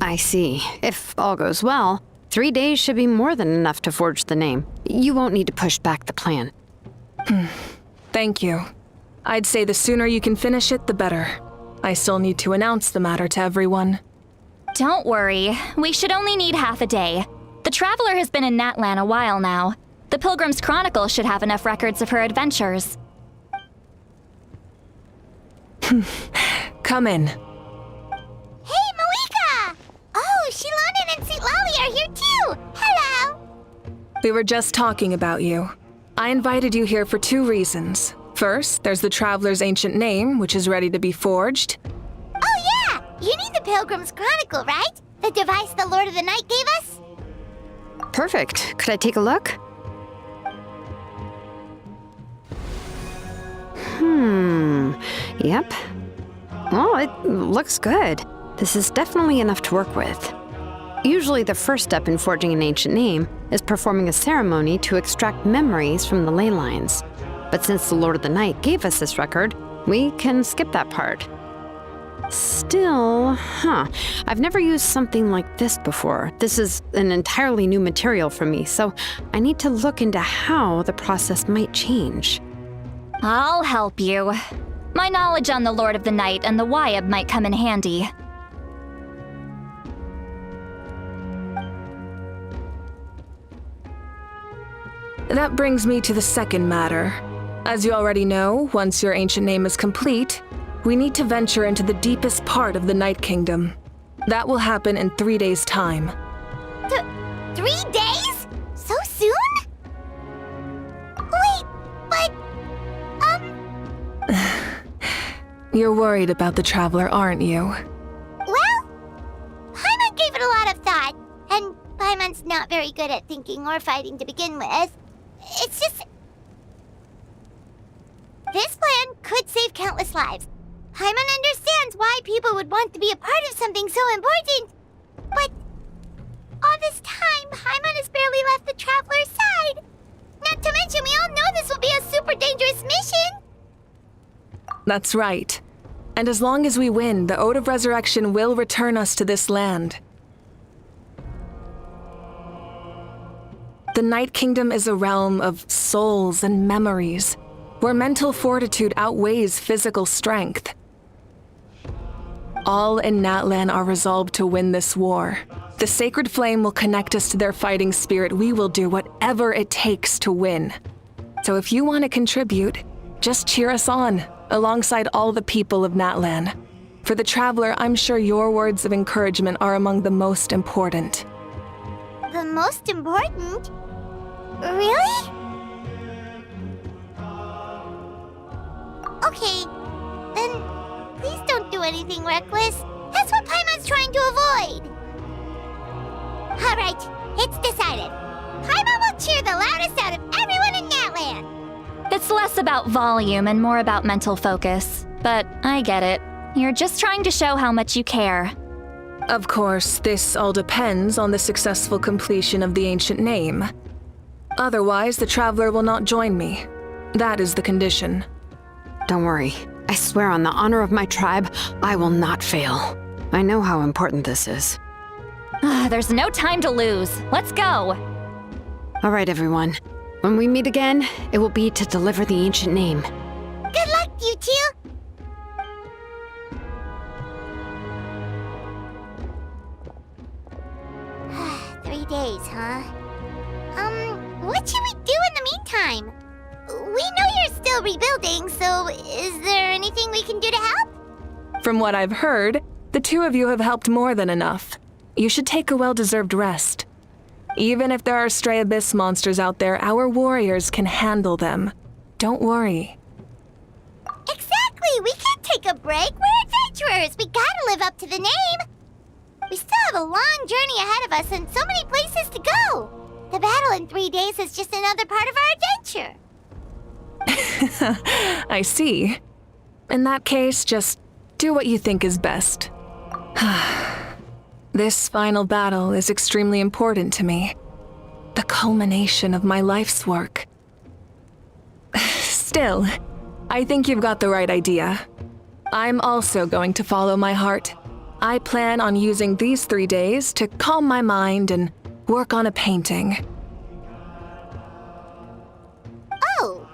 I see. If all goes well, 3 days should be more than enough to forge the name. You won't need to push back the plan. Thank you. I'd say the sooner you can finish it, the better. I still need to announce the matter to everyone. Don't worry. We should only need half a day. The Traveler has been in Natland a while now. The Pilgrim's Chronicle should have enough records of her adventures. Come in. Hey, Moika! Oh, Shilonen and St. Lolly are here too! Hello! We were just talking about you. I invited you here for 2 reasons. First, there's the Traveler's ancient name, which is ready to be forged. Oh yeah! You need the Pilgrim's Chronicle, right? The device the Lord of the Night gave us? Perfect. Could I take a look? Yep. Well, it looks good. This is definitely enough to work with. Usually the first step in forging an ancient name is performing a ceremony to extract memories from the ley lines. But since the Lord of the Night gave us this record, we can skip that part. Still, I've never used something like this before. This is an entirely new material for me, so I need to look into how the process might change. I'll help you. My knowledge on the Lord of the Night and the Wyab might come in handy. That brings me to the second matter. As you already know, once your ancient name is complete, we need to venture into the deepest part of the Night Kingdom. That will happen in 3 days' time. 3 days? So soon? Wait, but... You're worried about the Traveler, aren't you? Well, Paimon gave it a lot of thought, and Paimon's not very good at thinking or fighting to begin with. It's just... This plan could save countless lives. Paimon understands why people would want to be a part of something so important. But all this time, Paimon has barely left the Traveler's side. Not to mention, we all know this will be a super dangerous mission. That's right. And as long as we win, the Ode of Resurrection will return us to this land. The Night Kingdom is a realm of souls and memories, where mental fortitude outweighs physical strength. All in Natland are resolved to win this war. The sacred flame will connect us to their fighting spirit. We will do whatever it takes to win. So if you want to contribute, just cheer us on, alongside all the people of Natland. For the Traveler, I'm sure your words of encouragement are among the most important. The most important? Really? Okay, then please don't do anything reckless. That's what Paimon's trying to avoid. All right, it's decided. Paimon will cheer the loudest out of everyone in Natland. It's less about volume and more about mental focus. But I get it. You're just trying to show how much you care. Of course, this all depends on the successful completion of the ancient name. Otherwise, the Traveler will not join me. That is the condition. Don't worry. I swear on the honor of my tribe, I will not fail. I know how important this is. There's no time to lose. Let's go. All right, everyone. When we meet again, it will be to deliver the ancient name. Good luck, you two. 3 days, huh? What should we do in the meantime? We know you're still rebuilding, so is there anything we can do to help? From what I've heard, the two of you have helped more than enough. You should take a well-deserved rest. Even if there are stray abyss monsters out there, our warriors can handle them. Don't worry. Exactly! We can't take a break. We're adventurers. We gotta live up to the name. We still have a long journey ahead of us and so many places to go. The battle in 3 days is just another part of our adventure. I see. In that case, just do what you think is best. This final battle is extremely important to me. The culmination of my life's work. Still, I think you've got the right idea. I'm also going to follow my heart. I plan on using these 3 days to calm my mind and work on a painting. Oh,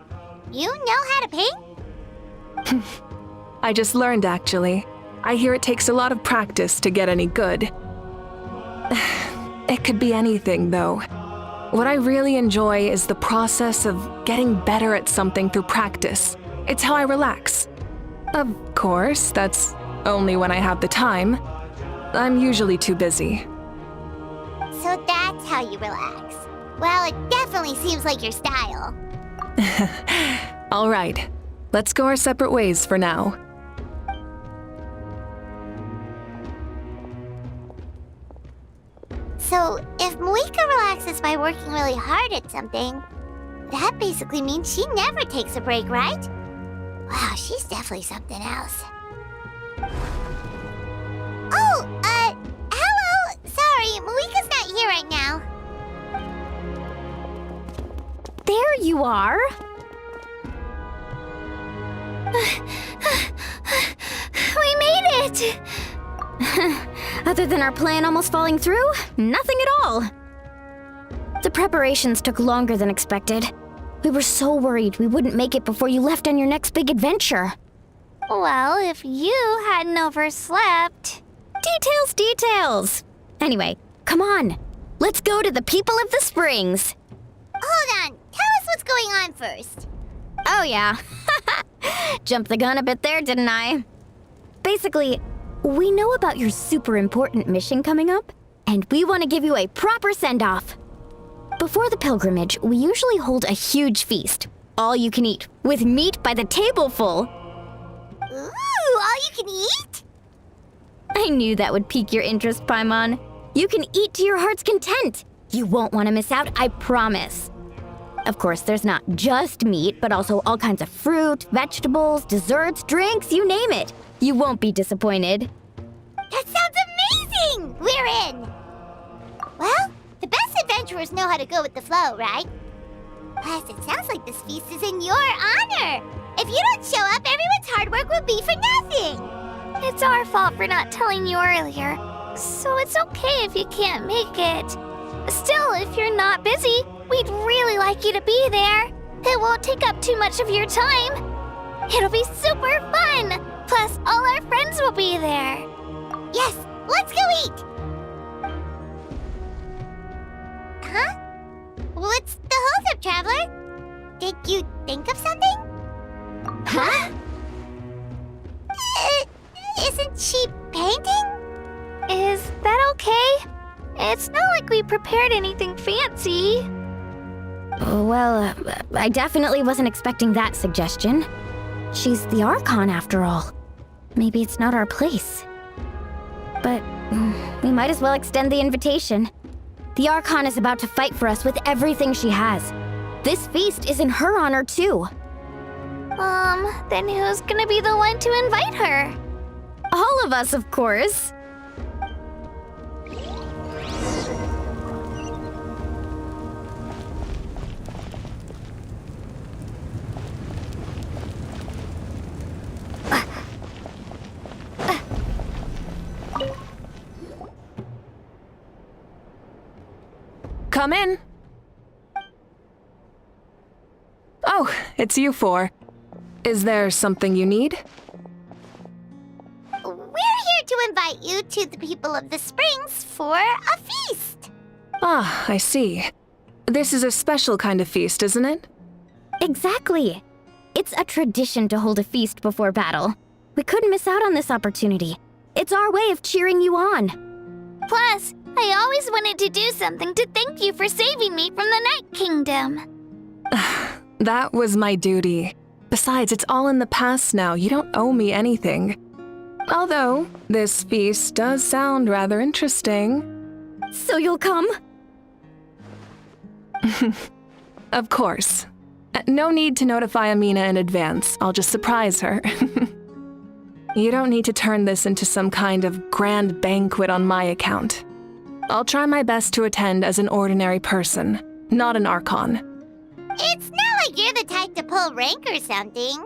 you know how to paint? I just learned, actually. I hear it takes a lot of practice to get any good. It could be anything, though. What I really enjoy is the process of getting better at something through practice. It's how I relax. Of course, that's only when I have the time. I'm usually too busy. So that's how you relax. Well, it definitely seems like your style. All right, let's go our separate ways for now. So, if Moika relaxes by working really hard at something, that basically means she never takes a break, right? Wow, she's definitely something else. Oh, hello! Sorry, Moika's not here right now. There you are. We made it! Other than our plan almost falling through, nothing at all. The preparations took longer than expected. We were so worried we wouldn't make it before you left on your next big adventure. Well, if you hadn't overslept... Details! Anyway, come on. Let's go to the people of the springs. Hold on, tell us what's going on first. Oh yeah. Jumped the gun a bit there, didn't I? Basically, we know about your super important mission coming up, and we want to give you a proper send-off. Before the pilgrimage, we usually hold a huge feast, all you can eat, with meat by the tableful. Ooh, all you can eat? I knew that would pique your interest, Paimon. You can eat to your heart's content. You won't want to miss out, I promise. Of course, there's not just meat, but also all kinds of fruit, vegetables, desserts, drinks, you name it. You won't be disappointed. That sounds amazing! We're in! Well, the best adventurers know how to go with the flow, right? Plus, it sounds like this feast is in your honor. If you don't show up, everyone's hard work will be for nothing. It's our fault for not telling you earlier, so it's okay if you can't make it. Still, if you're not busy, we'd really like you to be there. It won't take up too much of your time. It'll be super fun! Plus, all our friends will be there. Yes, let's go eat! Huh? What's the holdup, Traveler? Did you think of something? Huh? Isn't she painting? Is that okay? It's not like we prepared anything fancy. Well, I definitely wasn't expecting that suggestion. She's the Archon after all. Maybe it's not our place. But we might as well extend the invitation. The Archon is about to fight for us with everything she has. This feast is in her honor too. Then who's gonna be the one to invite her? All of us, of course. Come in. Oh, it's you four. Is there something you need? We're here to invite you to the people of the Springs for a feast. Ah, I see. This is a special kind of feast, isn't it? Exactly. It's a tradition to hold a feast before battle. We couldn't miss out on this opportunity. It's our way of cheering you on. Plus, I always wanted to do something to thank you for saving me from the Night Kingdom. That was my duty. Besides, it's all in the past now. You don't owe me anything. Although, this feast does sound rather interesting. So you'll come? Of course. No need to notify Amina in advance. I'll just surprise her. You don't need to turn this into some kind of grand banquet on my account. I'll try my best to attend as an ordinary person, not an Archon. It's not like you're the type to pull rank or something.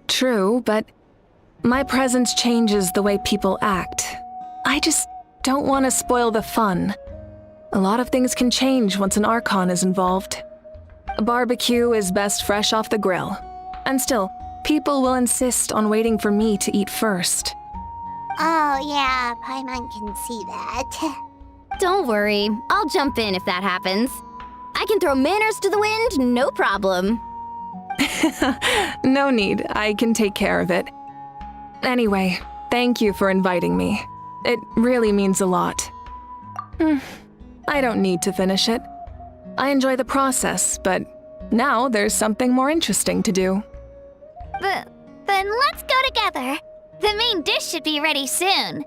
True, but my presence changes the way people act. I just don't want to spoil the fun. A lot of things can change once an Archon is involved. A barbecue is best fresh off the grill. And still, people will insist on waiting for me to eat first. Oh yeah, Paimon can see that. Don't worry, I'll jump in if that happens. I can throw manners to the wind, no problem. No need, I can take care of it. Anyway, thank you for inviting me. It really means a lot. I don't need to finish it. I enjoy the process, but now there's something more interesting to do. Then let's go together. The main dish should be ready soon.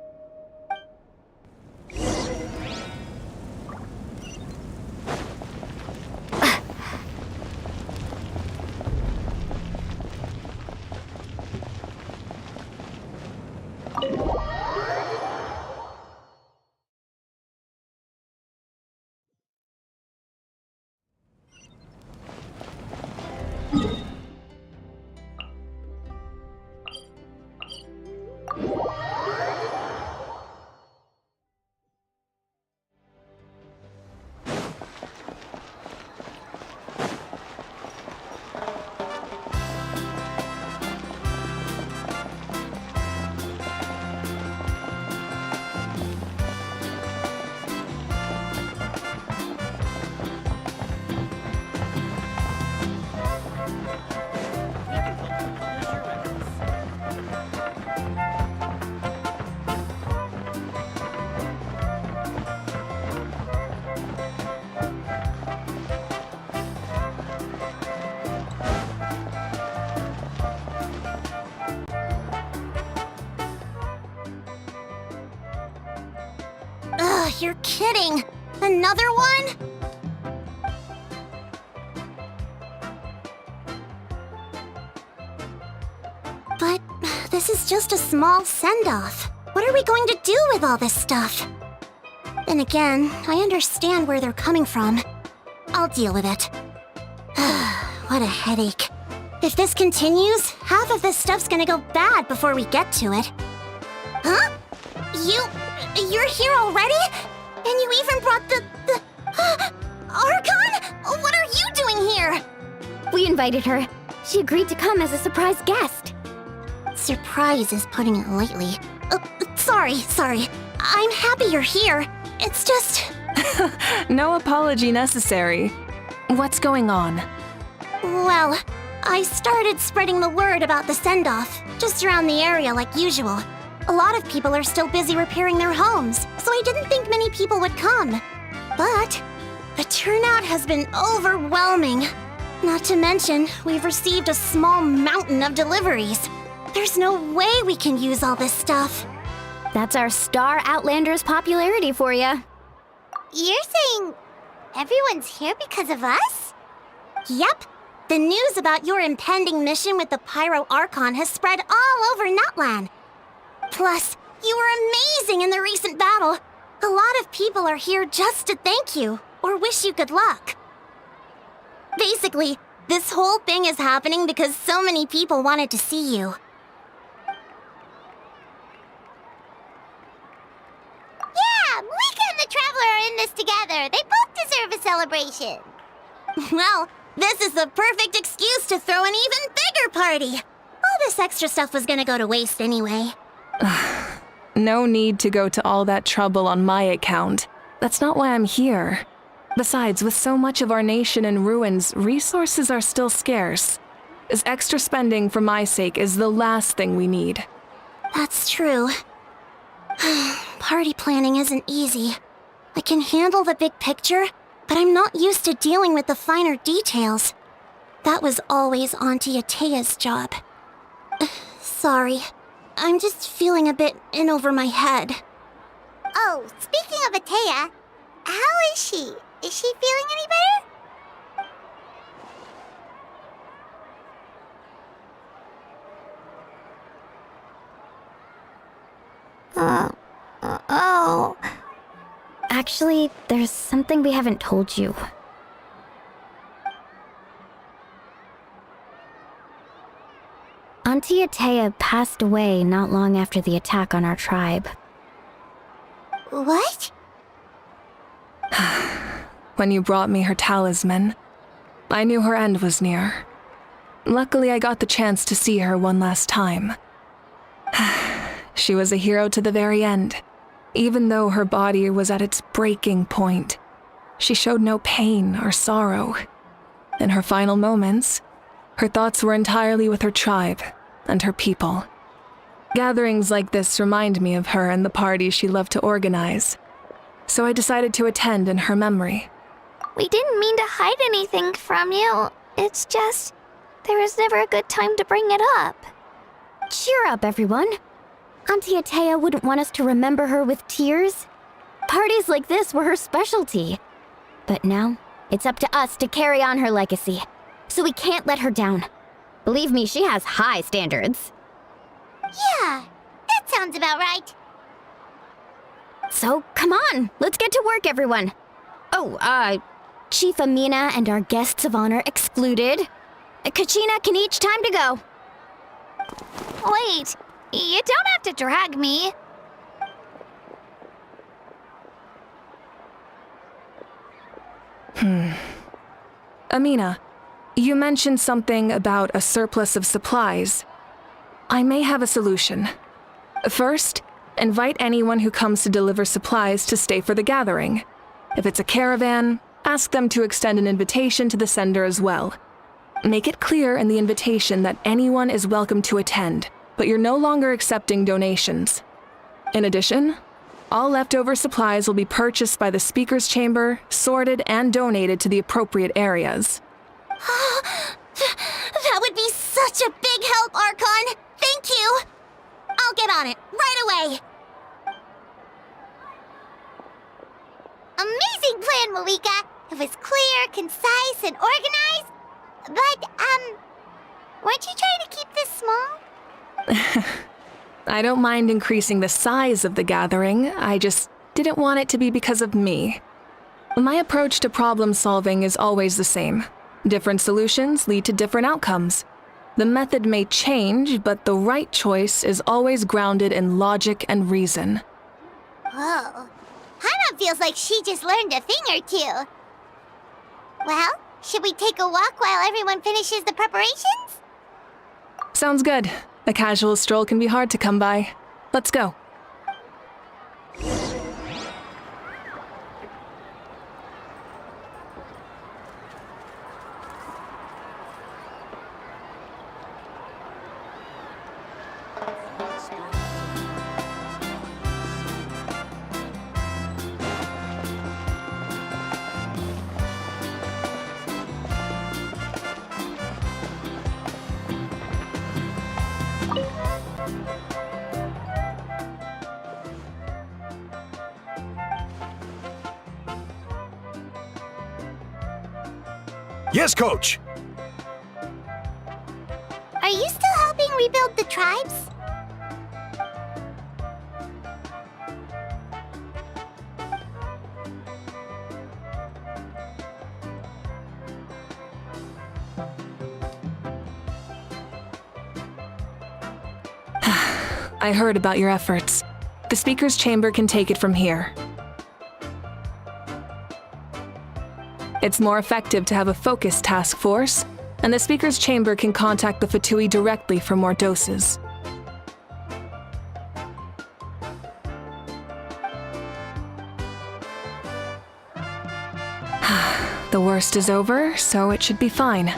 you're kidding. Another one? But this is just a small send-off. What are we going to do with all this stuff? Then again, I understand where they're coming from. I'll deal with it. What a headache. If this continues, half of this stuff's gonna go bad before we get to it. Huh? You're here already? And you even brought the Archon? What are you doing here? We invited her. She agreed to come as a surprise guest. Surprise is putting it lightly. Sorry. I'm happy you're here. It's just... No apology necessary. What's going on? Well, I started spreading the word about the send-off, just around the area like usual. A lot of people are still busy repairing their homes, so I didn't think many people would come. But the turnout has been overwhelming. Not to mention, we've received a small mountain of deliveries. There's no way we can use all this stuff. That's our Star Outlander's popularity for you. You're saying everyone's here because of us? Yep. The news about your impending mission with the Pyro Archon has spread all over Natland. Plus, you were amazing in the recent battle. A lot of people are here just to thank you, or wish you good luck. Basically, this whole thing is happening because so many people wanted to see you. Yeah, Mika and the Traveler are in this together. They both deserve a celebration. Well, this is the perfect excuse to throw an even bigger party. All this extra stuff was gonna go to waste anyway. No need to go to all that trouble on my account. That's not why I'm here. Besides, with so much of our nation in ruins, resources are still scarce. This extra spending for my sake is the last thing we need. That's true. Party planning isn't easy. I can handle the big picture, but I'm not used to dealing with the finer details. That was always Auntie Atea's job. Sorry. I'm just feeling a bit in over my head. Oh, speaking of Atea, how is she? Is she feeling any better? Oh. Actually, there's something we haven't told you. Auntie Atea passed away not long after the attack on our tribe. What? When you brought me her talisman, I knew her end was near. Luckily, I got the chance to see her one last time. She was a hero to the very end. Even though her body was at its breaking point, she showed no pain or sorrow. In her final moments, her thoughts were entirely with her tribe and her people. Gatherings like this remind me of her and the parties she loved to organize, so I decided to attend in her memory. We didn't mean to hide anything from you. It's just, there was never a good time to bring it up. Cheer up, everyone. Auntie Atea wouldn't want us to remember her with tears. Parties like this were her specialty. But now, it's up to us to carry on her legacy, so we can't let her down. Believe me, she has high standards. Yeah, that sounds about right. So, come on, let's get to work, everyone. Oh, Chief Amina and our guests of honor excluded. Kachina can each time to go. Wait, you don't have to drag me. Amina, you mentioned something about a surplus of supplies. I may have a solution. First, invite anyone who comes to deliver supplies to stay for the gathering. If it's a caravan, ask them to extend an invitation to the sender as well. Make it clear in the invitation that anyone is welcome to attend, but you're no longer accepting donations. In addition, all leftover supplies will be purchased by the speaker's chamber, sorted, and donated to the appropriate areas. That would be such a big help, Archon! Thank you! I'll get on it, right away! plan, Malika. It was clear, concise, and organized. But, weren't you trying to keep this small? I don't mind increasing the size of the gathering, I just didn't want it to be because of me. My approach to problem solving is always the same. Different solutions lead to different outcomes. The method may change, but the right choice is always grounded in logic and reason. Whoa. Paimon feels like she just learned a thing or two. Well, should we take a walk while everyone finishes the preparations? Sounds good. A casual stroll can be hard to come by. Let's go. Yes, Coach! Are you still helping rebuild the tribes? I heard about your efforts. The Speaker's Chamber can take it from here. It's more effective to have a focused task force, and the Speaker's Chamber can contact the Fatui directly for more doses. The worst is over, so it should be fine.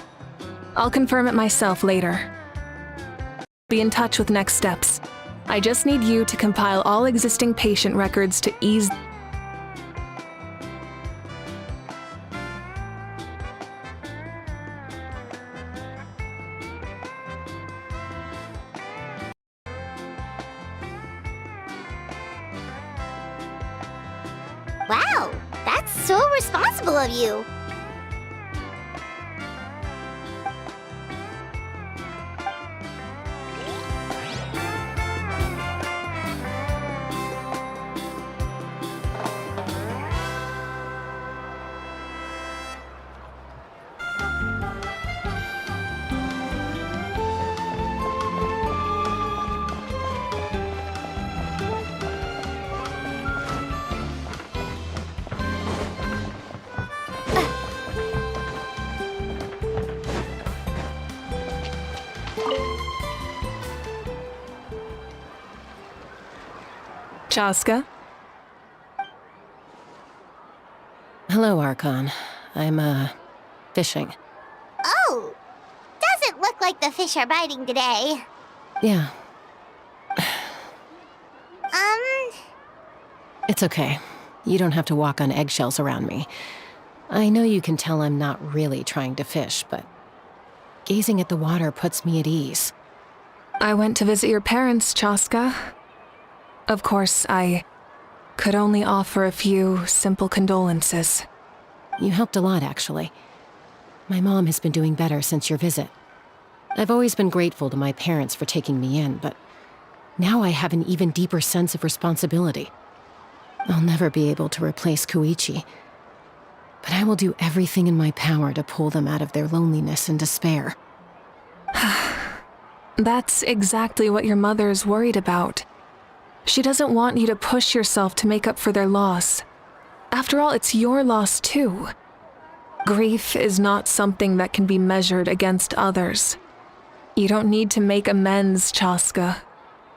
I'll confirm it myself later. Be in touch with next steps. I just need you to compile all existing patient records to ease... Wow, that's so responsible of you. Chaska? Hello, Archon. I'm, fishing. Oh, doesn't look like the fish are biting today. Yeah, it's okay. You don't have to walk on eggshells around me. I know you can tell I'm not really trying to fish, but gazing at the water puts me at ease. I went to visit your parents, Chaska. Of course, I could only offer a few simple condolences. You helped a lot, actually. My mom has been doing better since your visit. I've always been grateful to my parents for taking me in, but now I have an even deeper sense of responsibility. I'll never be able to replace Koichi, but I will do everything in my power to pull them out of their loneliness and despair. That's exactly what your mother is worried about. She doesn't want you to push yourself to make up for their loss. After all, it's your loss too. Grief is not something that can be measured against others. You don't need to make amends, Chaska.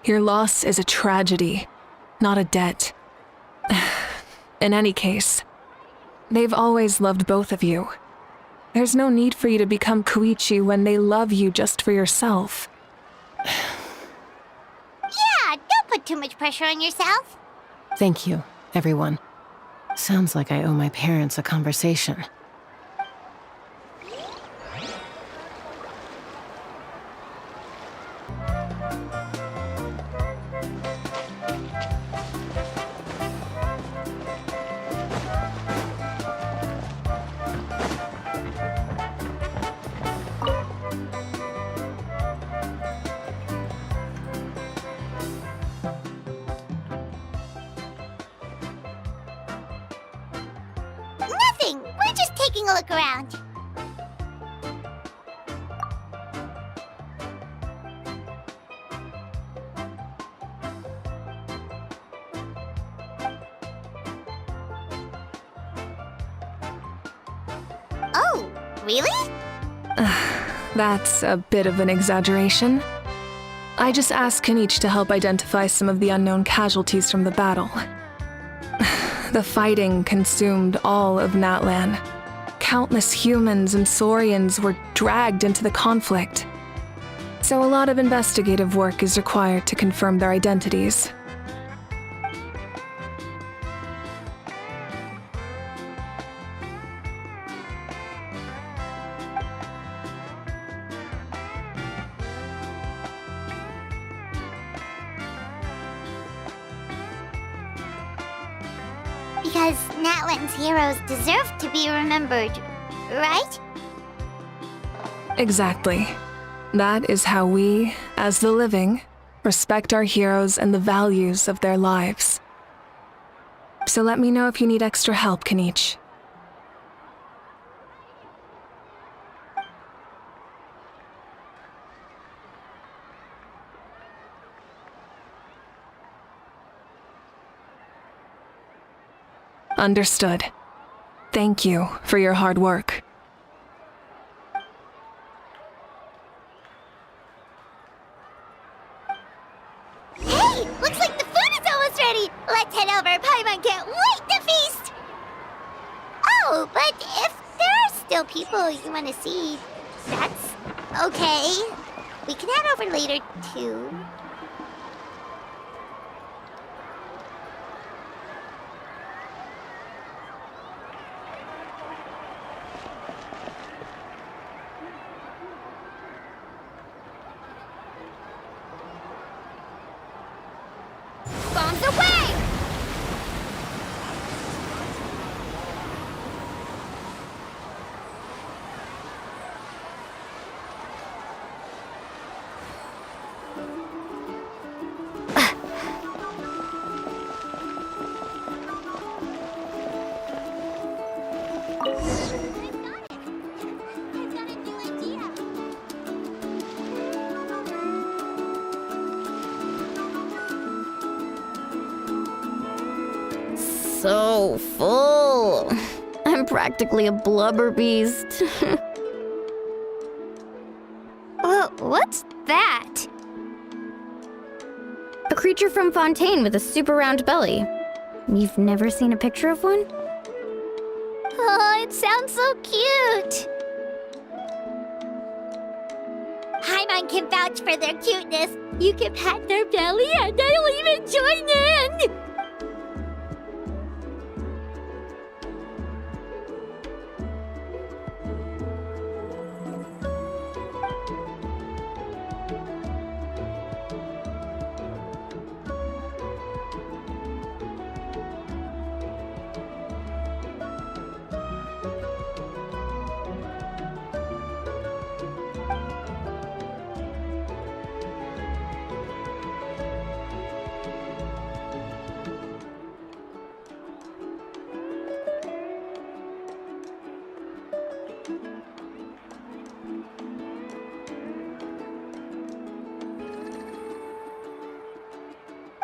Your loss is a tragedy, not a debt. In any case, they've always loved both of you. There's no need for you to become Koichi when they love you just for yourself. Yeah, don't put too much pressure on yourself. Thank you, everyone. Sounds like I owe my parents a conversation. taking a look around. Oh, really? That's a bit of an exaggeration. I just asked Kenichi to help identify some of the unknown casualties from the battle. The fighting consumed all of Natlan. Countless humans and Saurians were dragged into the conflict. So a lot of investigative work is required to confirm their identities. Because Natland's heroes deserve to be remembered, right? Exactly. That is how we, as the living, respect our heroes and the values of their lives. So let me know if you need extra help, Kenichi. Understood. Thank you for your hard work. Hey, looks like the food is almost ready. Let's head over. Paimon can't wait to feast. Oh, but if there are still people you want to see, that's okay. We can head over later, too. Bombs away! So full. I'm practically a blubber beast. What's that? A creature from Fontaine with a super round belly. You've never seen a picture of one? Oh, it sounds so cute. Paimon can vouch for their cuteness. You can pat their belly and I'll even join in.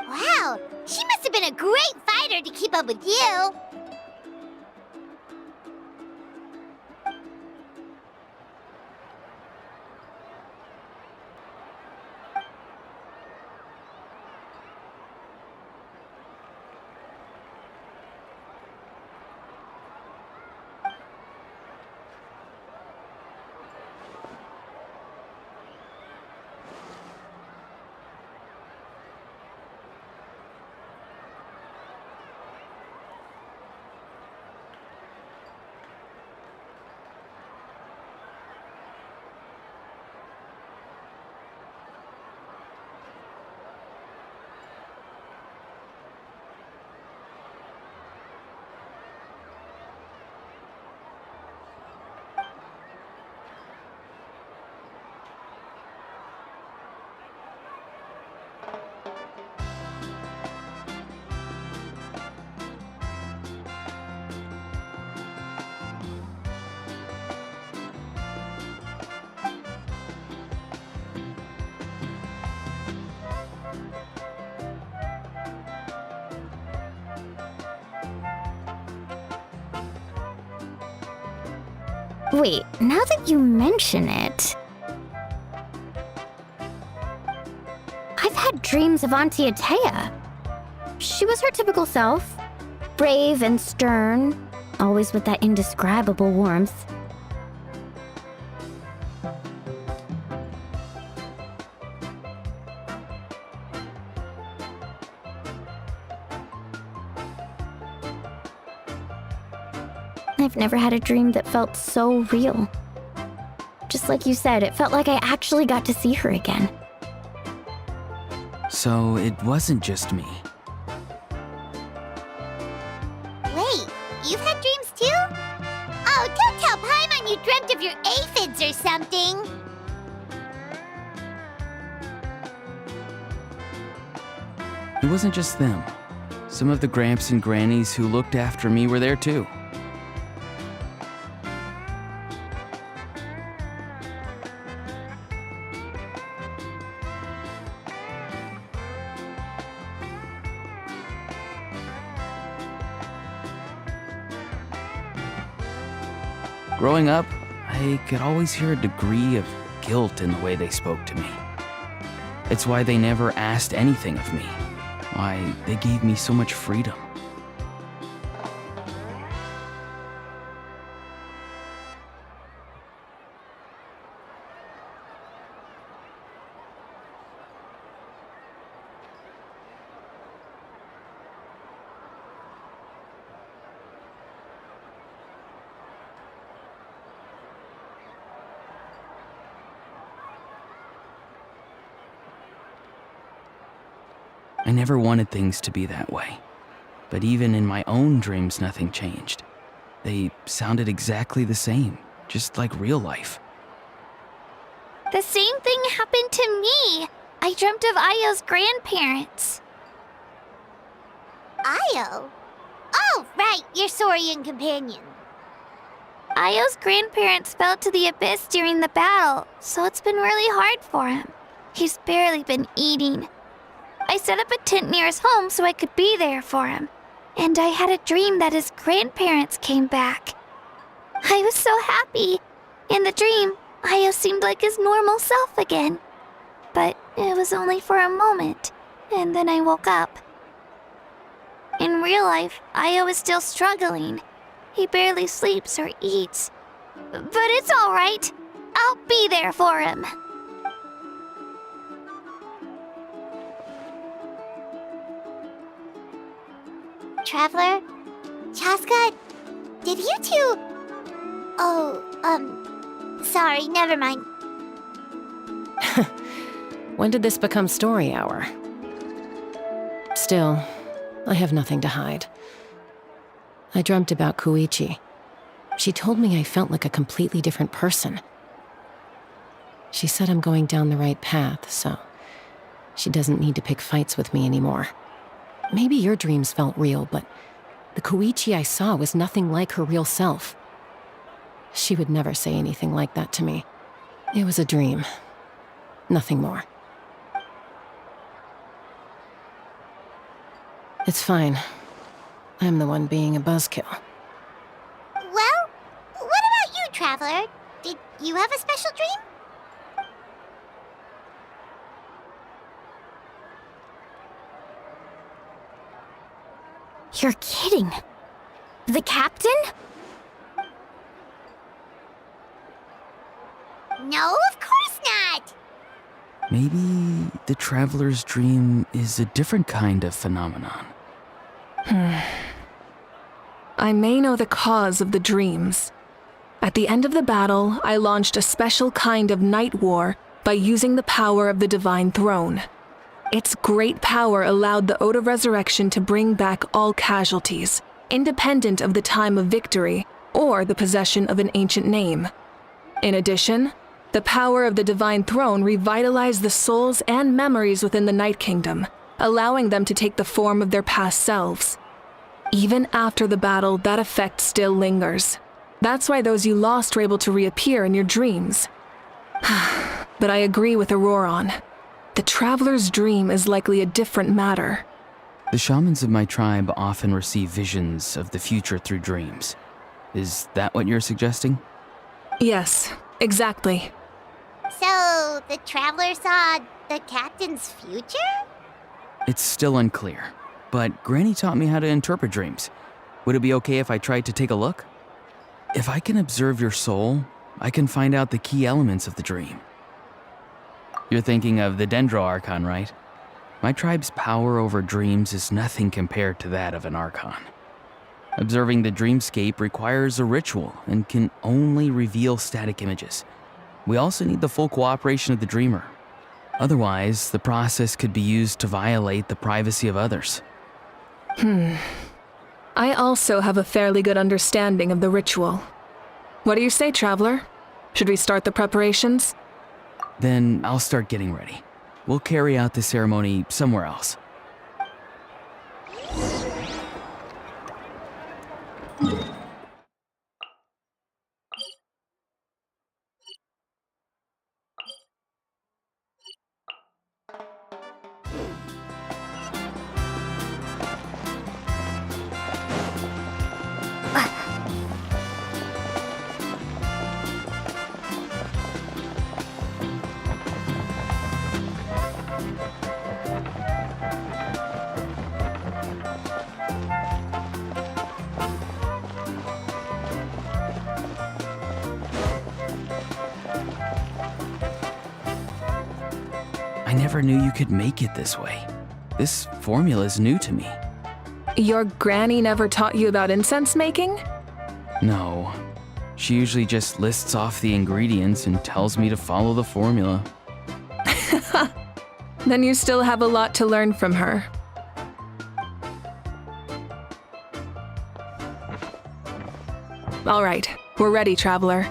Wow, she must have been a great fighter to keep up with you. Wait, now that you mention it... I've had dreams of Auntie Atea. She was her typical self. Brave and stern, always with that indescribable warmth. I've never had a dream that felt so real. Just like you said, it felt like I actually got to see her again. So it wasn't just me. Wait, you've had dreams too? Oh, don't tell Paimon you dreamt of your aphids or something. It wasn't just them. Some of the Gramps and Grannies who looked after me were there too. Growing up, I could always hear a degree of guilt in the way they spoke to me. It's why they never asked anything of me. Why they gave me so much freedom. I never wanted things to be that way. But even in my own dreams, nothing changed. They sounded exactly the same, just like real life. The same thing happened to me. I dreamt of Ayo's grandparents. Ayo? Oh, right, your Saurian companion. Ayo's grandparents fell to the abyss during the battle, so it's been really hard for him. He's barely been eating. I set up a tent near his home so I could be there for him. And I had a dream that his grandparents came back. I was so happy. In the dream, Ayo seemed like his normal self again. But it was only for a moment, and then I woke up. In real life, Ayo is still struggling. He barely sleeps or eats. But it's all right. I'll be there for him. Traveler? Chaska? Did you two... Oh, sorry, never mind. When did this become story hour? Still, I have nothing to hide. I dreamt about Koichi. She told me I felt like a completely different person. She said I'm going down the right path, so she doesn't need to pick fights with me anymore. Maybe your dreams felt real, but the Koichi I saw was nothing like her real self. She would never say anything like that to me. It was a dream. Nothing more. It's fine. I'm the one being a buzzkill. Well, what about you, Traveler? Did you have a special dream? You're kidding. The captain? No, of course not! Maybe the traveler's dream is a different kind of phenomenon. I may know the cause of the dreams. At the end of the battle, I launched a special kind of night war by using the power of the Divine Throne. Its great power allowed the Ode of Resurrection to bring back all casualties, independent of the time of victory or the possession of an ancient name. In addition, the power of the Divine Throne revitalized the souls and memories within the Night Kingdom, allowing them to take the form of their past selves. Even after the battle, that effect still lingers. That's why those you lost were able to reappear in your dreams. But I agree with Auroron. The Traveler's dream is likely a different matter. The shamans of my tribe often receive visions of the future through dreams. Is that what you're suggesting? Yes, exactly. So, the traveler saw the captain's future? It's still unclear, but Granny taught me how to interpret dreams. Would it be okay if I tried to take a look? If I can observe your soul, I can find out the key elements of the dream. You're thinking of the Dendro Archon, right? My tribe's power over dreams is nothing compared to that of an Archon. Observing the dreamscape requires a ritual and can only reveal static images. We also need the full cooperation of the dreamer. Otherwise, the process could be used to violate the privacy of others. I also have a fairly good understanding of the ritual. What do you say, Traveler? Should we start the preparations? Then I'll start getting ready. We'll carry out the ceremony somewhere else. I never knew you could make it this way. This formula is new to me. Your granny never taught you about incense making? No. She usually just lists off the ingredients and tells me to follow the formula. Then you still have a lot to learn from her. All right, we're ready, Traveler.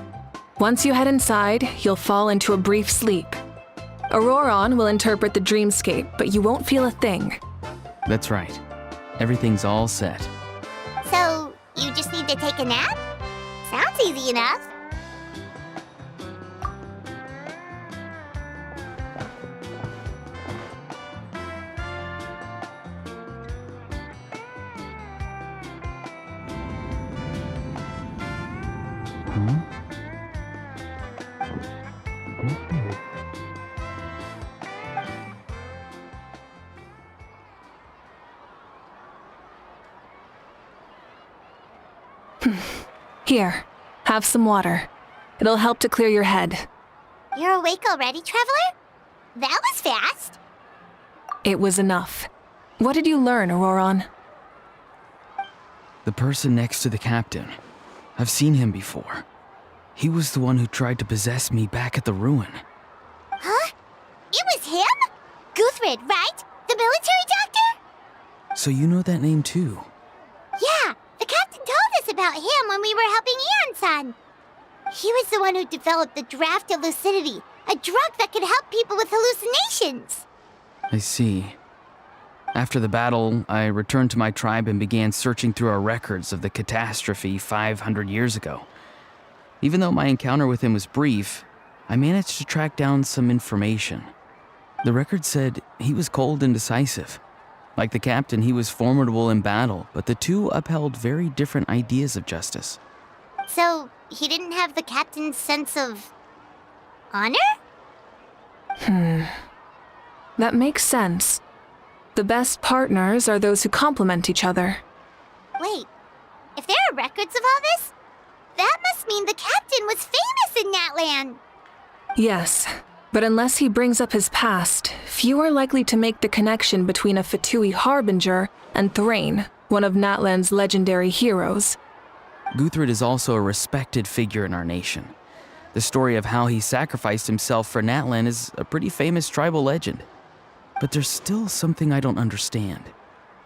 Once you head inside, you'll fall into a brief sleep. Auroron will interpret the dreamscape, but you won't feel a thing. That's right. Everything's all set. So, you just need to take a nap? Sounds easy enough. Here, have some water. It'll help to clear your head. You're awake already, Traveler? That was fast. It was enough. What did you learn, Auroron? The person next to the captain. I've seen him before. He was the one who tried to possess me back at the ruin. Huh? It was him? Guthred, right? The military doctor? So you know that name too? Yeah, the captain told us about him when we were helping Eon-san. He was the one who developed the draft of lucidity, a drug that could help people with hallucinations. I see. After the battle, I returned to my tribe and began searching through our records of the catastrophe 500 years ago. Even though my encounter with him was brief, I managed to track down some information. The record said he was cold and decisive. Like the captain, he was formidable in battle, but the two upheld very different ideas of justice. So, he didn't have the captain's sense of honor? That makes sense. The best partners are those who complement each other. Wait, if there are records of all this, that must mean the captain was famous in Natland. Yes, but unless he brings up his past, few are likely to make the connection between a Fatui harbinger and Thrain, one of Natland's legendary heroes. Guthred is also a respected figure in our nation. The story of how he sacrificed himself for Natland is a pretty famous tribal legend. But there's still something I don't understand.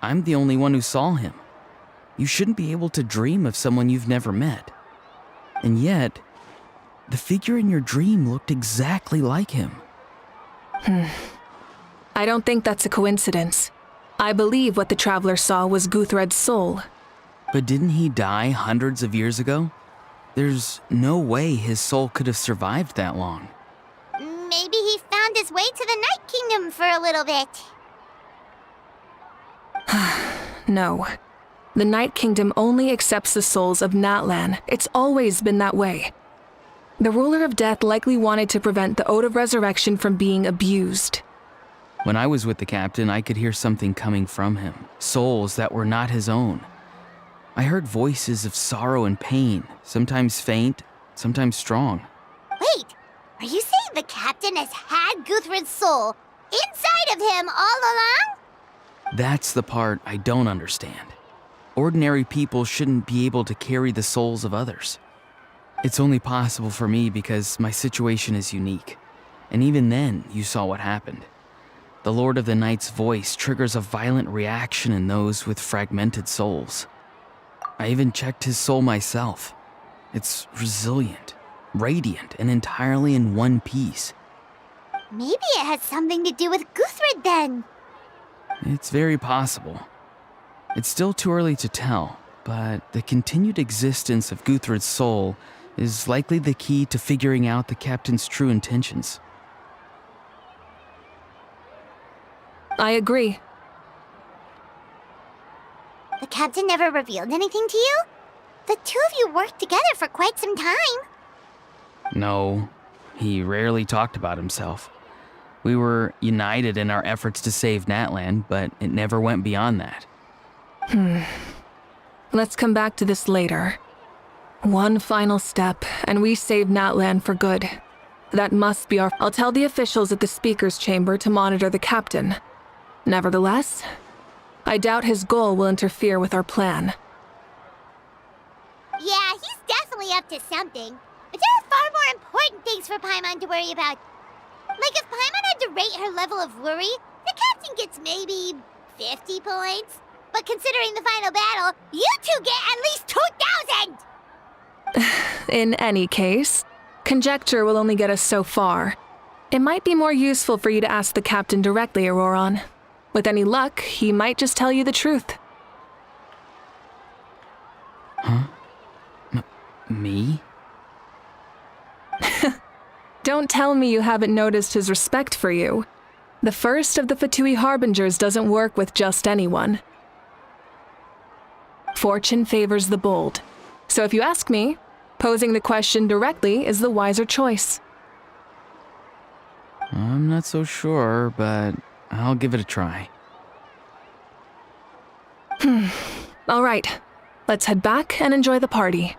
I'm the only one who saw him. You shouldn't be able to dream of someone you've never met. And yet, the figure in your dream looked exactly like him. I don't think that's a coincidence. I believe what the Traveler saw was Guthred's soul. But didn't he die hundreds of years ago? There's no way his soul could have survived that long. Maybe he found his way to the Night Kingdom for a little bit. No. The Night Kingdom only accepts the souls of Natlan. It's always been that way. The ruler of death likely wanted to prevent the Ode of Resurrection from being abused. When I was with the captain, I could hear something coming from him, souls that were not his own. I heard voices of sorrow and pain, sometimes faint, sometimes strong. Wait, are you saying the captain has had Guthred's soul inside of him all along? That's the part I don't understand. Ordinary people shouldn't be able to carry the souls of others. It's only possible for me because my situation is unique. And even then, you saw what happened. The Lord of the Night's voice triggers a violent reaction in those with fragmented souls. I even checked his soul myself. It's resilient, radiant, and entirely in one piece. Maybe it has something to do with Guthred then. It's very possible. It's still too early to tell, but the continued existence of Guthred's soul is likely the key to figuring out the captain's true intentions. I agree. The captain never revealed anything to you? The two of you worked together for quite some time. No, he rarely talked about himself. We were united in our efforts to save Natland, but it never went beyond that. Let's come back to this later. One final step, and we save Natland for good. That must be our... I'll tell the officials at the speaker's chamber to monitor the captain. Nevertheless, I doubt his goal will interfere with our plan. Yeah, he's definitely up to something. But there are far more important things for Paimon to worry about. Like if Paimon had to rate her level of worry, the captain gets maybe 50 points. But considering the final battle, you two get at least 2,000! In any case, conjecture will only get us so far. It might be more useful for you to ask the captain directly, Auroron. With any luck, he might just tell you the truth. Huh? Me? Don't tell me you haven't noticed his respect for you. The first of the Fatui Harbingers doesn't work with just anyone. Fortune favors the bold. So if you ask me, posing the question directly is the wiser choice. I'm not so sure, but I'll give it a try. All right, let's head back and enjoy the party.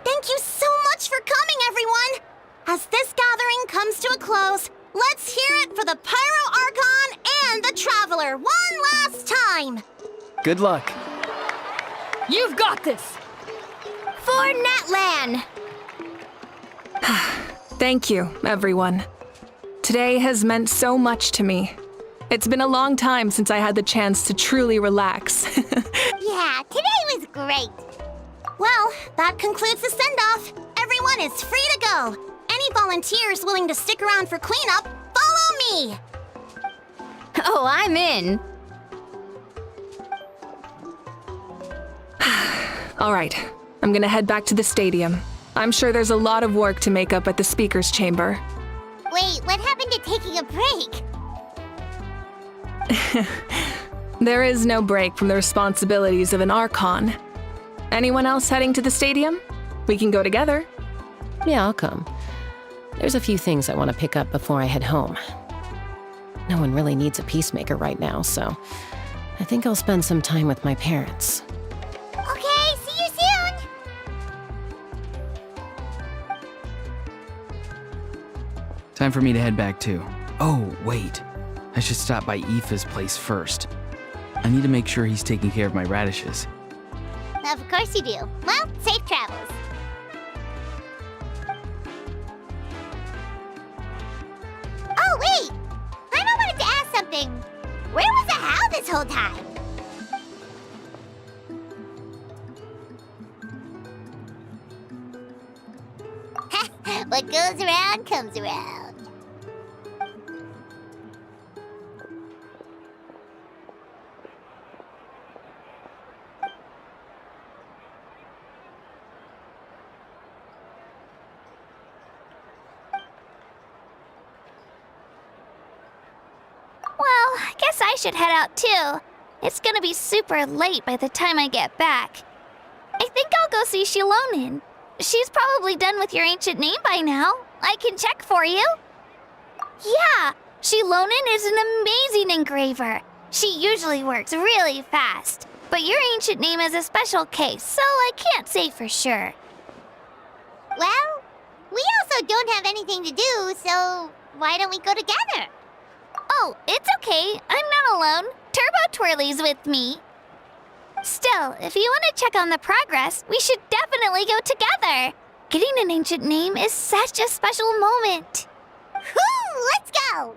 Thank you so much for coming, everyone! As this gathering comes to a close, let's hear it for the Pyro Archon and the Traveler one last time! Good luck. You've got this! For Natland! Thank you, everyone. Today has meant so much to me. It's been a long time since I had the chance to truly relax. Yeah, today was great. Well, that concludes the send-off. Everyone is free to go. Any volunteers willing to stick around for cleanup, follow me! Oh, I'm in. All right, I'm gonna head back to the stadium. I'm sure there's a lot of work to make up at the speaker's chamber. Wait, what happened to taking a break? There is no break from the responsibilities of an Archon. Anyone else heading to the stadium? We can go together. Yeah, I'll come. There's a few things I want to pick up before I head home. No one really needs a peacemaker right now, so I think I'll spend some time with my parents. Okay, see you soon! Time for me to head back too. Oh, wait. I should stop by Aoife's place first. I need to make sure he's taking care of my radishes. Of course you do. Well, safe travels. Oh, wait! I wanted to ask something. Where was the How this whole time? What goes around comes around. Well, I guess I should head out too. It's gonna be super late by the time I get back. I think I'll go see Shilonin. She's probably done with your ancient name by now. I can check for you. Yeah, Shilonin is an amazing engraver. She usually works really fast. But your ancient name is a special case, so I can't say for sure. Well, we also don't have anything to do, so why don't we go together? Oh, it's okay. I'm not alone. Turbo Twirly's with me. Still, if you want to check on the progress, we should definitely go together. Getting an ancient name is such a special moment. Woo! Let's go!